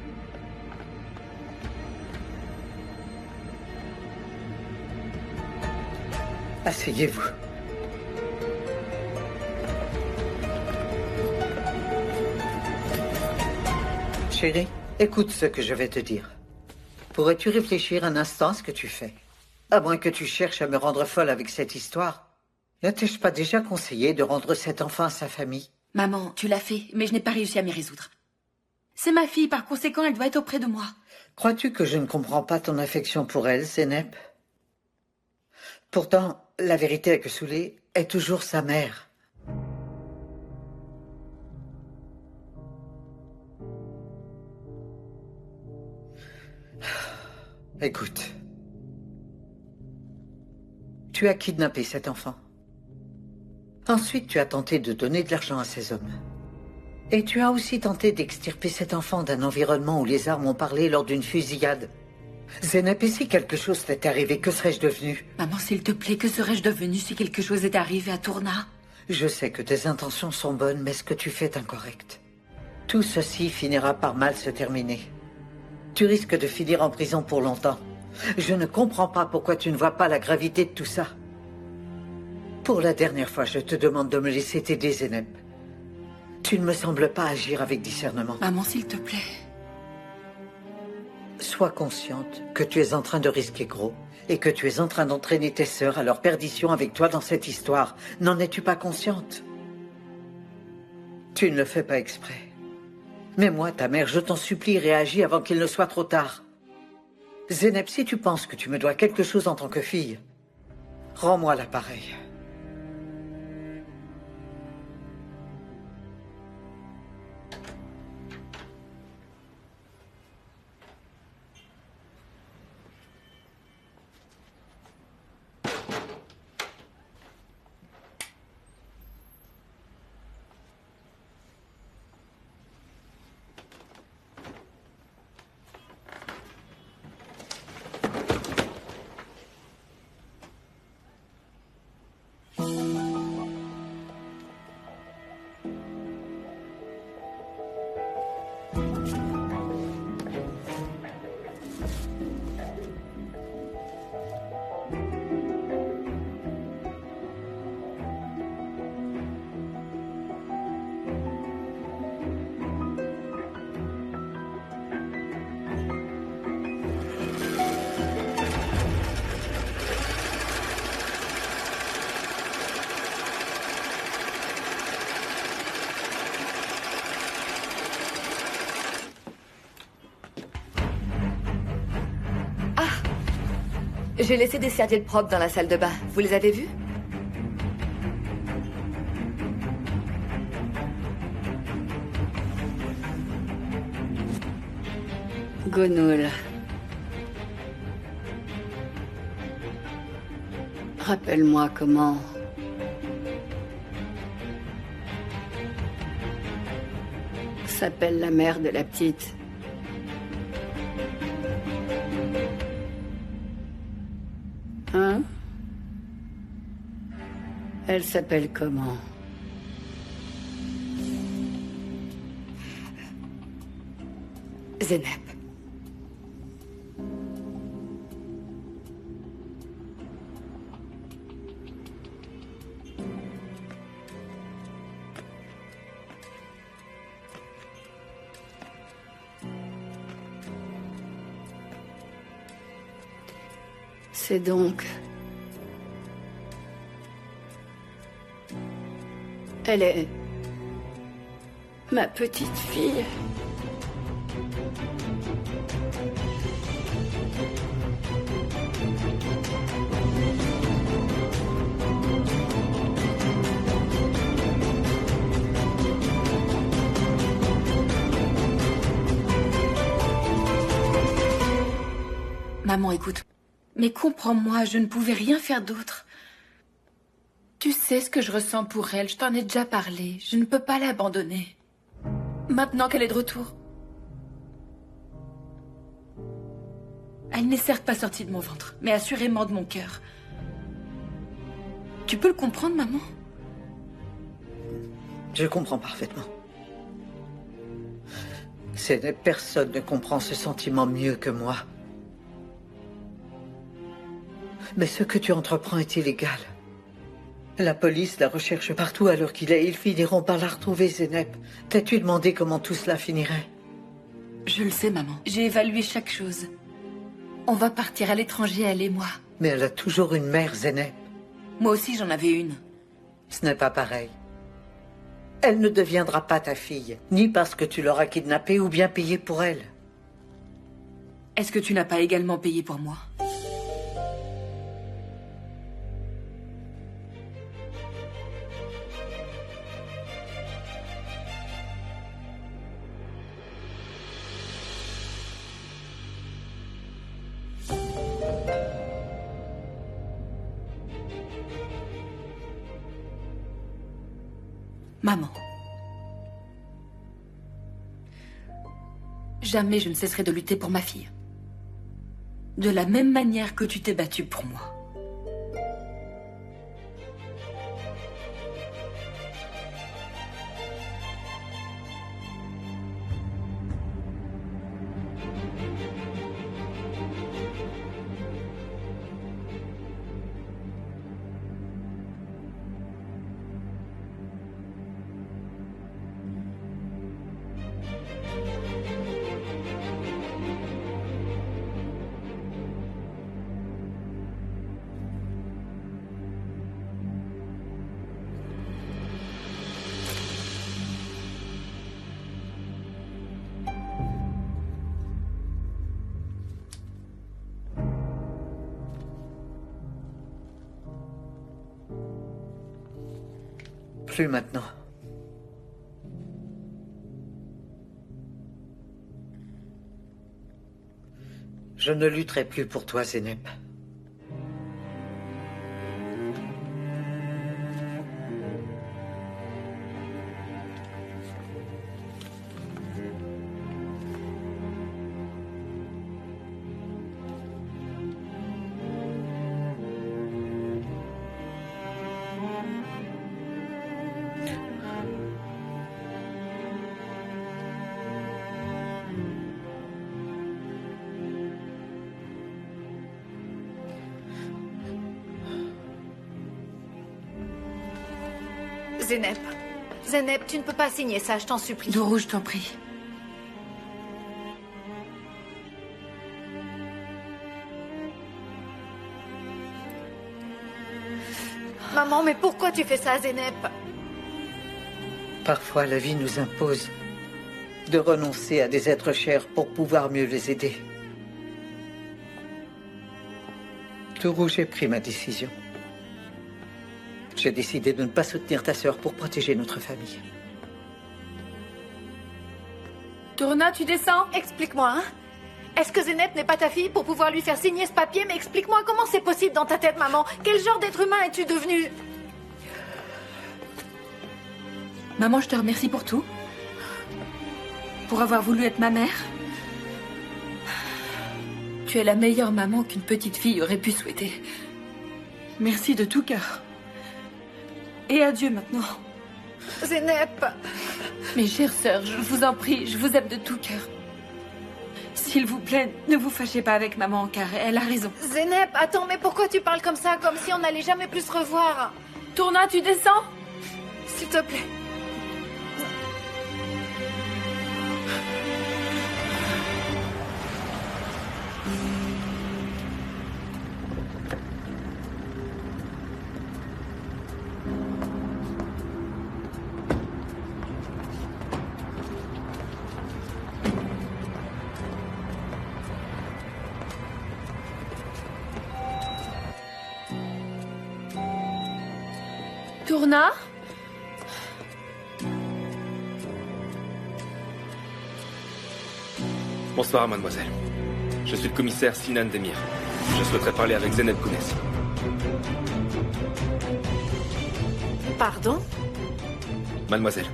Asseyez-vous. Chérie, écoute ce que je vais te dire. Pourrais-tu réfléchir un instant à ce que tu fais? À moins que tu cherches à me rendre folle avec cette histoire. Ne t'ai-je pas déjà conseillé de rendre cet enfant à sa famille? Maman, tu l'as fait, mais je n'ai pas réussi à m'y résoudre. C'est ma fille, par conséquent, elle doit être auprès de moi. Crois-tu que je ne comprends pas ton affection pour elle, Zeynep? Pourtant, la vérité est que Soulé est toujours sa mère. Écoute. Tu as kidnappé cet enfant. Ensuite, tu as tenté de donner de l'argent à ces hommes. Et tu as aussi tenté d'extirper cet enfant d'un environnement où les armes ont parlé lors d'une fusillade. Zeynep, et si quelque chose t'était arrivé, que serais-je devenu? Maman, s'il te plaît, que serais-je devenue si quelque chose était arrivé à Tourna? Je sais que tes intentions sont bonnes, mais ce que tu fais est incorrect. Tout ceci finira par mal se terminer. Tu risques de finir en prison pour longtemps. Je ne comprends pas pourquoi tu ne vois pas la gravité de tout ça. Pour la dernière fois, je te demande de me laisser t'aider, Zeynep. Tu ne me sembles pas agir avec discernement. Maman, s'il te plaît. Sois consciente que tu es en train de risquer gros et que tu es en train d'entraîner tes sœurs à leur perdition avec toi dans cette histoire. N'en es-tu pas consciente? Tu ne le fais pas exprès. Mais moi, ta mère, je t'en supplie, réagis avant qu'il ne soit trop tard. Zeynep, si tu penses que tu me dois quelque chose en tant que fille, rends-moi l'appareil. J'ai laissé des serviettes propres dans la salle de bain. Vous les avez vues? Gonoul. Rappelle-moi comment... s'appelle la mère de la petite. Hein? Elle s'appelle comment? Zeynep. C'est donc... Elle est... ma petite fille. Maman, écoute. Mais comprends-moi, je ne pouvais rien faire d'autre. Tu sais ce que je ressens pour elle, je t'en ai déjà parlé. Je ne peux pas l'abandonner. Maintenant qu'elle est de retour. Elle n'est certes pas sortie de mon ventre, mais assurément de mon cœur. Tu peux le comprendre, maman? Je comprends parfaitement. Personne ne comprend ce sentiment mieux que moi. Mais ce que tu entreprends est illégal. La police la recherche partout à l'heure qu'il est. Ils finiront par la retrouver, Zeynep. T'as-tu demandé comment tout cela finirait? Je le sais, maman. J'ai évalué chaque chose. On va partir à l'étranger, elle et moi. Mais elle a toujours une mère, Zeynep. Moi aussi, j'en avais une. Ce n'est pas pareil. Elle ne deviendra pas ta fille, ni parce que tu l'auras kidnappée ou bien payée pour elle. Est-ce que tu n'as pas également payé pour moi? Maman. Jamais je ne cesserai de lutter pour ma fille. De la même manière que tu t'es battue pour moi. Plus maintenant. Je ne lutterai plus pour toi, Zeynep. Zeynep. Zeynep, tu ne peux pas signer ça, je t'en supplie. Dourou, je t'en prie. Maman, mais pourquoi tu fais ça, Zeynep? Parfois, la vie nous impose de renoncer à des êtres chers pour pouvoir mieux les aider. Tourou, j'ai pris ma décision. J'ai décidé de ne pas soutenir ta sœur pour protéger notre famille. Tourna, tu descends? Explique-moi, hein? Est-ce que Zeynep n'est pas ta fille pour pouvoir lui faire signer ce papier? Mais explique-moi comment c'est possible dans ta tête, maman. Quel genre d'être humain es-tu devenu? Maman, je te remercie pour tout. Pour avoir voulu être ma mère. Tu es la meilleure maman qu'une petite fille aurait pu souhaiter. Merci de tout cœur. Et adieu maintenant. Zeynep! Mes chères sœurs, je vous en prie, je vous aime de tout cœur. S'il vous plaît, ne vous fâchez pas avec maman, car elle a raison. Zeynep, attends, mais pourquoi tu parles comme ça, comme si on n'allait jamais plus se revoir? Tourna, tu descends? S'il te plaît. Tourna? Bonsoir, mademoiselle. Je suis le commissaire Sinan Demir. Je souhaiterais parler avec Zeynep Gounès. Pardon? Mademoiselle,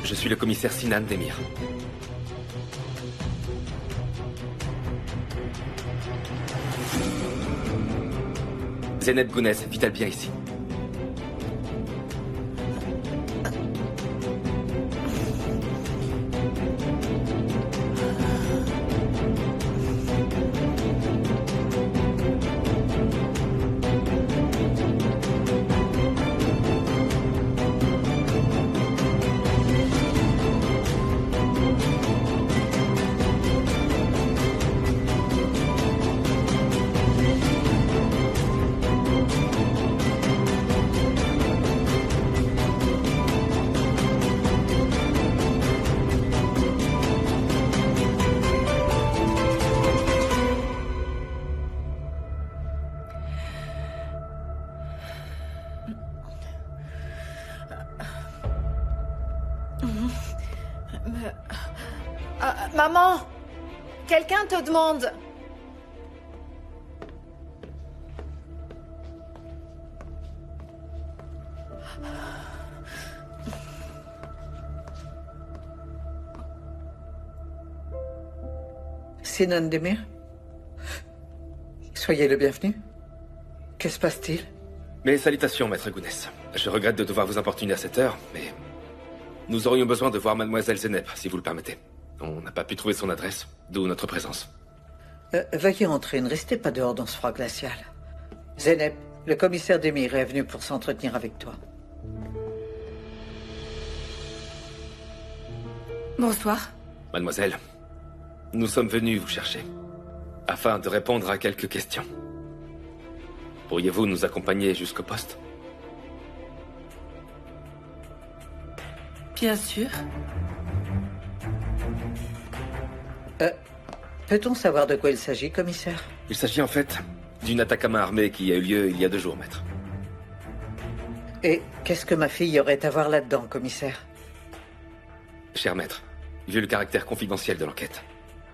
je suis le commissaire Sinan Demir. Zeynep Gounès vit-elle bien ici? Maman! Quelqu'un te demande. Sinan Demir? Soyez le bienvenu. Que se passe-t-il? Mes salutations, maître Gounès. Je regrette de devoir vous importuner à cette heure, mais nous aurions besoin de voir mademoiselle Zeynep, si vous le permettez. On n'a pas pu trouver son adresse, d'où notre présence. Veuillez entrer, ne restez pas dehors dans ce froid glacial. Zeynep, le commissaire Demir est venu pour s'entretenir avec toi. Bonsoir. Mademoiselle, nous sommes venus vous chercher, afin de répondre à quelques questions. Pourriez-vous nous accompagner jusqu'au poste? Bien sûr. Peut-on savoir de quoi il s'agit, commissaire? Il s'agit en fait d'une attaque à main armée qui a eu lieu il y a 2 jours, maître. Et qu'est-ce que ma fille aurait à voir là-dedans, commissaire? Cher maître, vu le caractère confidentiel de l'enquête,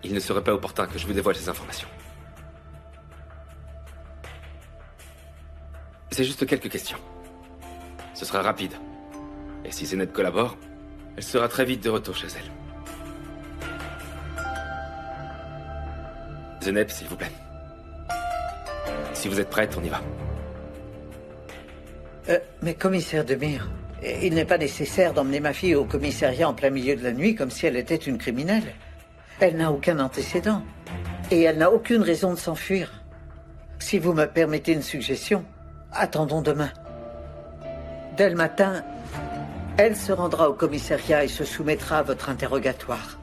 il ne serait pas opportun que je vous dévoile ces informations. C'est juste quelques questions. Ce sera rapide. Et si Zeynep collabore, elle sera très vite de retour chez elle. Zeynep, s'il vous plaît. Si vous êtes prête, on y va. Mais commissaire Demir, il n'est pas nécessaire d'emmener ma fille au commissariat en plein milieu de la nuit comme si elle était une criminelle. Elle n'a aucun antécédent. Et elle n'a aucune raison de s'enfuir. Si vous me permettez une suggestion, attendons demain. Dès le matin, elle se rendra au commissariat et se soumettra à votre interrogatoire.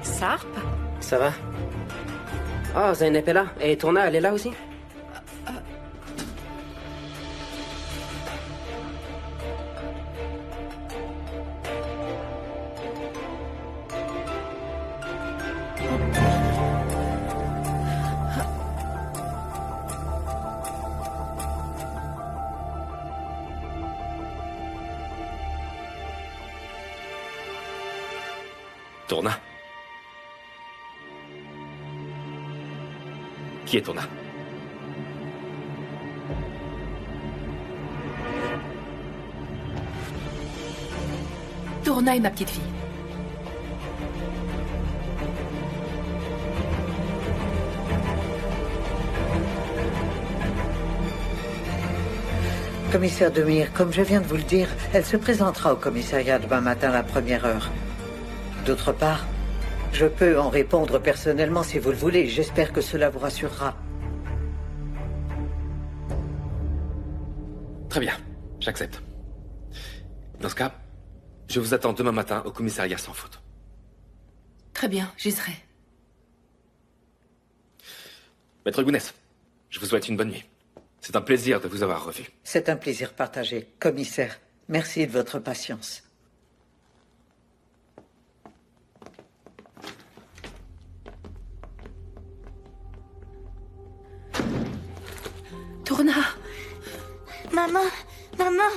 Sarp? Ça va? Oh, Zeynep est là. Et Tourna, elle est là aussi? Tourna. Qui est Tourna? Tourna est ma petite fille. Commissaire Demire, comme je viens de vous le dire, elle se présentera au commissariat demain matin à la première heure. D'autre part, je peux en répondre personnellement si vous le voulez. J'espère que cela vous rassurera. Très bien, j'accepte. Dans ce cas, je vous attends demain matin au commissariat sans faute. Très bien, j'y serai. Maître Gounès, je vous souhaite une bonne nuit. C'est un plaisir de vous avoir revu. C'est un plaisir partagé. Commissaire, merci de votre patience. Tourna. Maman, maman.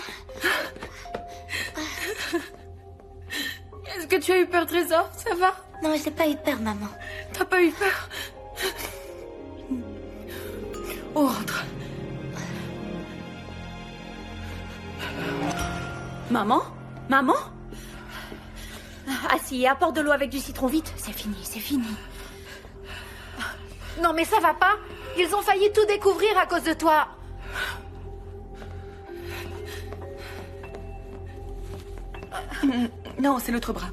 Est-ce que tu as eu peur, Trésor? Ça va? Non, j'ai pas eu peur, maman. T'as pas eu peur? Oh, rentre. Maman? Maman? Ah si, apporte de l'eau avec du citron vite. C'est fini, c'est fini. Non mais ça va pas. Ils ont failli tout découvrir à cause de toi. Non, c'est l'autre bras.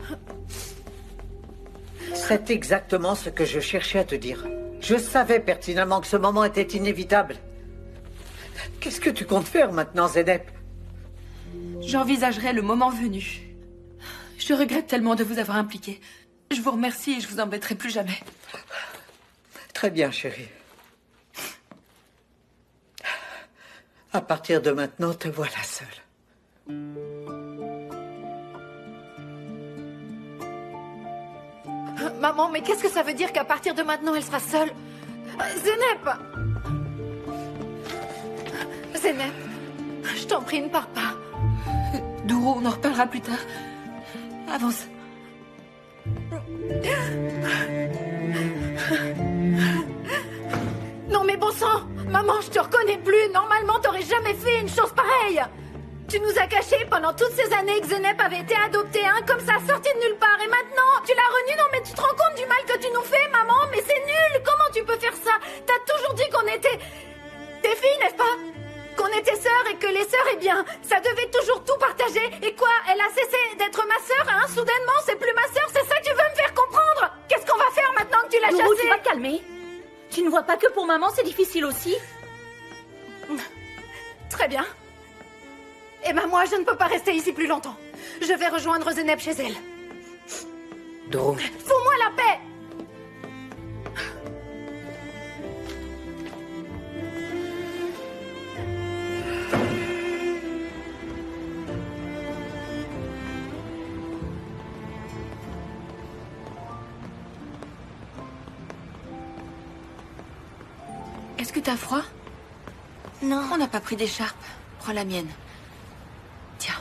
C'est exactement ce que je cherchais à te dire. Je savais pertinemment que ce moment était inévitable. Qu'est-ce que tu comptes faire maintenant, Zeynep? J'envisagerai le moment venu. Je regrette tellement de vous avoir impliqué. Je vous remercie et je vous embêterai plus jamais. Très bien, chérie. À partir de maintenant, te voilà seule. Maman, mais qu'est-ce que ça veut dire qu'à partir de maintenant, elle sera seule? Zeynep! Zeynep, je t'en prie, ne pars pas. Douro, on en reparlera plus tard. Avance. Non mais bon sang! Maman, je te reconnais plus. Normalement, t'aurais jamais fait une chose pareille. Tu nous as caché pendant toutes ces années que Zeynep avait été adopté, hein, comme ça, sorti de nulle part. Et maintenant, tu l'as renié. Non mais tu te rends compte du mal que tu nous fais, maman? Mais c'est nul. Comment tu peux faire ça? T'as toujours dit qu'on était des filles, n'est-ce pas? Qu'on était sœurs et que les sœurs, eh bien, ça devait toujours tout partager. Et quoi? Elle a cessé d'être ma sœur, hein? Soudainement, c'est plus ma sœur. C'est ça que tu veux me faire comprendre? Qu'est-ce qu'on va faire maintenant que tu l'as Douro, chassée? tu vas te calmer. Tu ne vois pas que pour maman, c'est difficile aussi? Très bien. Eh ben moi, je ne peux pas rester ici plus longtemps. Je vais rejoindre Zeynep chez elle. Douro. Fous-moi la paix! Est-ce que t'as froid? Non. On n'a pas pris d'écharpe. Prends la mienne. Tiens.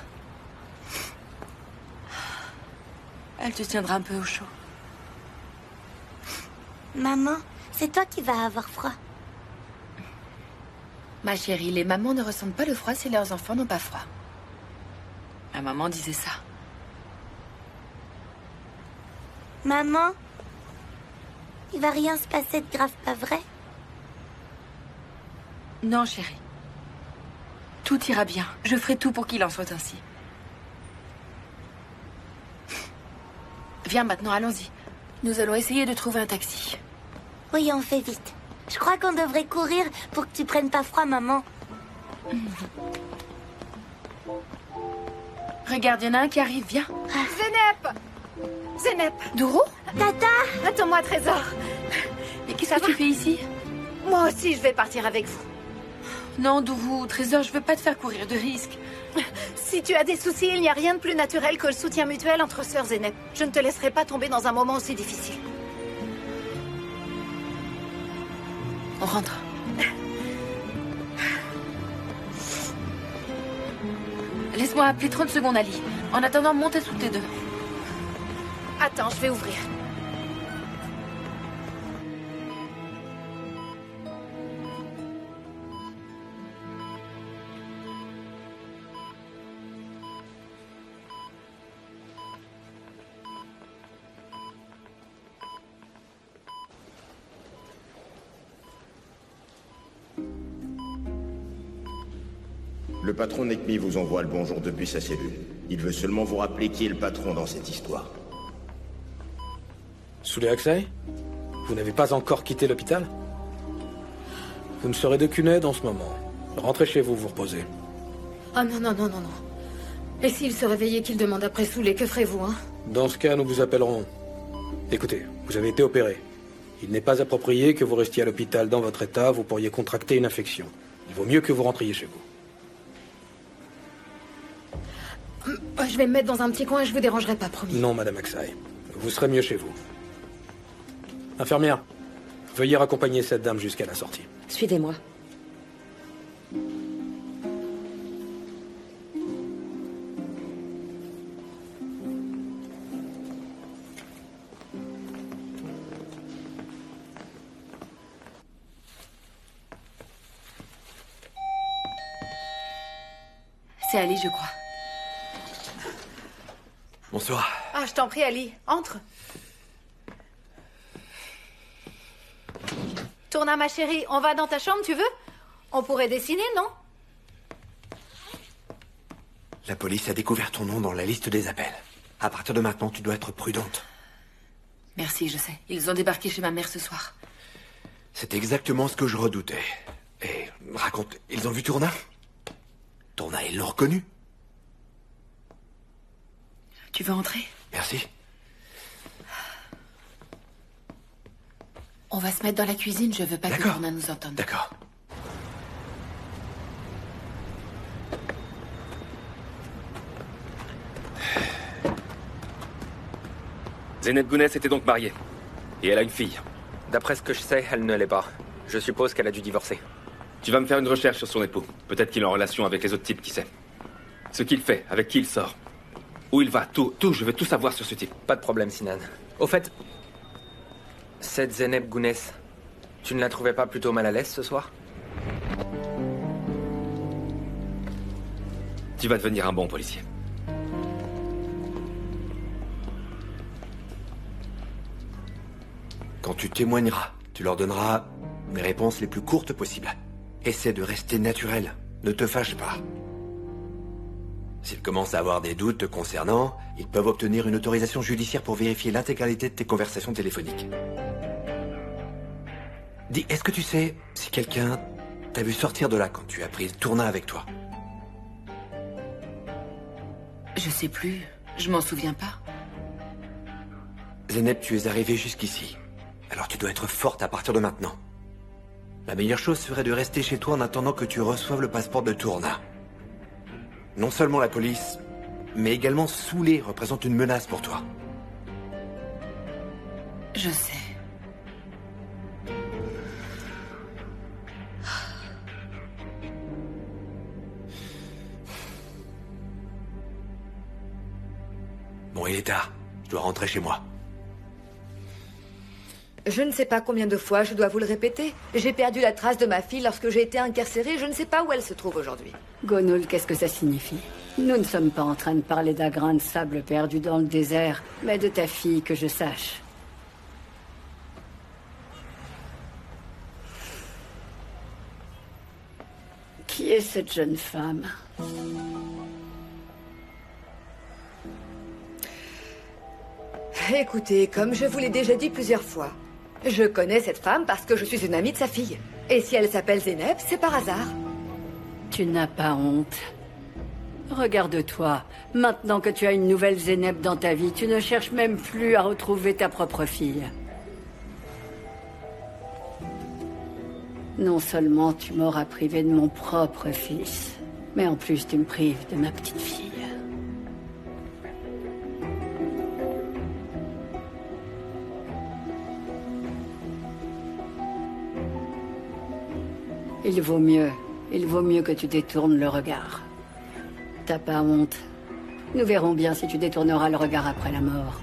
Elle te tiendra un peu au chaud. Maman, c'est toi qui vas avoir froid. Ma chérie, les mamans ne ressentent pas le froid si leurs enfants n'ont pas froid. Ma maman disait ça. Maman, il va rien se passer de grave, pas vrai? Non, chérie. Tout ira bien. Je ferai tout pour qu'il en soit ainsi. Viens maintenant, allons-y. Nous allons essayer de trouver un taxi. Oui, on fait vite. Je crois qu'on devrait courir pour que tu prennes pas froid, maman. Regarde, il y en a un qui arrive, viens. Zeynep! Zeynep! Douro? Tata! Attends-moi, Trésor. Mais Qu'est-ce que tu fais ici? Moi aussi, je vais partir avec vous. Non, Douvou, Trésor, je veux pas te faire courir de risques. Si tu as des soucis, il n'y a rien de plus naturel que le soutien mutuel entre sœurs Zénep. Je ne te laisserai pas tomber dans un moment aussi difficile. On rentre. Laisse-moi appeler 30 secondes, Ali. En attendant, montez sous tes deux. Attends, je vais ouvrir. Le patron Nekmi vous envoie le bonjour depuis sa cellule. Il veut seulement vous rappeler qui est le patron dans cette histoire. Souley Aksai, vous n'avez pas encore quitté l'hôpital? Vous ne serez d'aucune aide en ce moment. Rentrez chez vous, vous reposez. Ah non, non, non, non, non. Et s'il se réveillait qu'il demande après Souley, que ferez-vous, hein? Dans ce cas, nous vous appellerons. Écoutez, vous avez été opéré. Il n'est pas approprié que vous restiez à l'hôpital dans votre état, vous pourriez contracter une infection. Il vaut mieux que vous rentriez chez vous. Je vais me mettre dans un petit coin et je vous dérangerai pas, promis. Non, Madame Aksai. Vous serez mieux chez vous. Infirmière, veuillez raccompagner cette dame jusqu'à la sortie. Suivez-moi. C'est Ali, je crois. Bonsoir. Ah, je t'en prie, Ali. Entre. Tourna, ma chérie, on va dans ta chambre, tu veux? On pourrait dessiner, non? La police a découvert ton nom dans la liste des appels. À partir de maintenant, tu dois être prudente. Merci, je sais. Ils ont débarqué chez ma mère ce soir. C'est exactement ce que je redoutais. Et raconte, ils ont vu Tourna? Tourna, ils l'ont reconnu? Tu veux entrer? Merci. On va se mettre dans la cuisine, je veux pas que Tourna nous entende. D'accord. Zénep Gounès était donc mariée. Et elle a une fille. D'après ce que je sais, elle ne l'est pas. Je suppose qu'elle a dû divorcer. Tu vas me faire une recherche sur son époux. Peut-être qu'il est en relation avec les autres types, qui sait. Ce qu'il fait, avec qui il sort. Où il va, tout, je veux tout savoir sur ce type. Pas de problème, Sinan. Au fait, cette Zénep Gounès, tu ne la trouvais pas plutôt mal à l'aise ce soir? Tu vas devenir un bon policier. Quand tu témoigneras, tu leur donneras les réponses les plus courtes possibles. Essaie de rester naturel. Ne te fâche pas. S'ils commencent à avoir des doutes te concernant, ils peuvent obtenir une autorisation judiciaire pour vérifier l'intégralité de tes conversations téléphoniques. Dis, est-ce que tu sais si quelqu'un t'a vu sortir de là quand tu as pris Tourna avec toi? Je sais plus. Je m'en souviens pas. Zénep, tu es arrivé jusqu'ici. Alors tu dois être forte à partir de maintenant. La meilleure chose serait de rester chez toi en attendant que tu reçoives le passeport de Tourna. Non seulement la police, mais également Souley représente une menace pour toi. Je sais. Bon, il est tard. Je dois rentrer chez moi. Je ne sais pas combien de fois je dois vous le répéter. J'ai perdu la trace de ma fille lorsque j'ai été incarcérée. Je ne sais pas où elle se trouve aujourd'hui. Gonul, qu'est-ce que ça signifie? Nous ne sommes pas en train de parler d'un grain de sable perdu dans le désert, mais de ta fille, que je sache. Qui est cette jeune femme? Écoutez, comme je vous l'ai déjà dit plusieurs fois, je connais cette femme parce que je suis une amie de sa fille. Et si elle s'appelle Zénep, c'est par hasard. Tu n'as pas honte. Regarde-toi. Maintenant que tu as une nouvelle Zénep dans ta vie, tu ne cherches même plus à retrouver ta propre fille. Non seulement tu m'auras privé de mon propre fils, mais en plus tu me prives de ma petite fille. Il vaut mieux que tu détournes le regard. T'as pas honte. Nous verrons bien si tu détourneras le regard après la mort.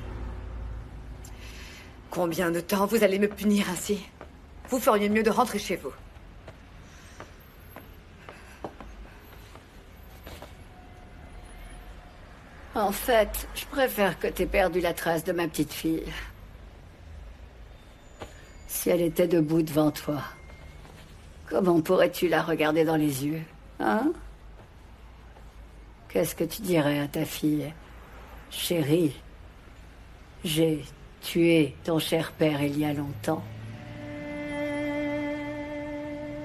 Combien de temps vous allez me punir ainsi? Vous feriez mieux de rentrer chez vous. En fait, je préfère que t'aies perdu la trace de ma petite fille. Si elle était debout devant toi, comment pourrais-tu la regarder dans les yeux, hein? Qu'est-ce que tu dirais à ta fille? Chérie, j'ai tué ton cher père il y a longtemps.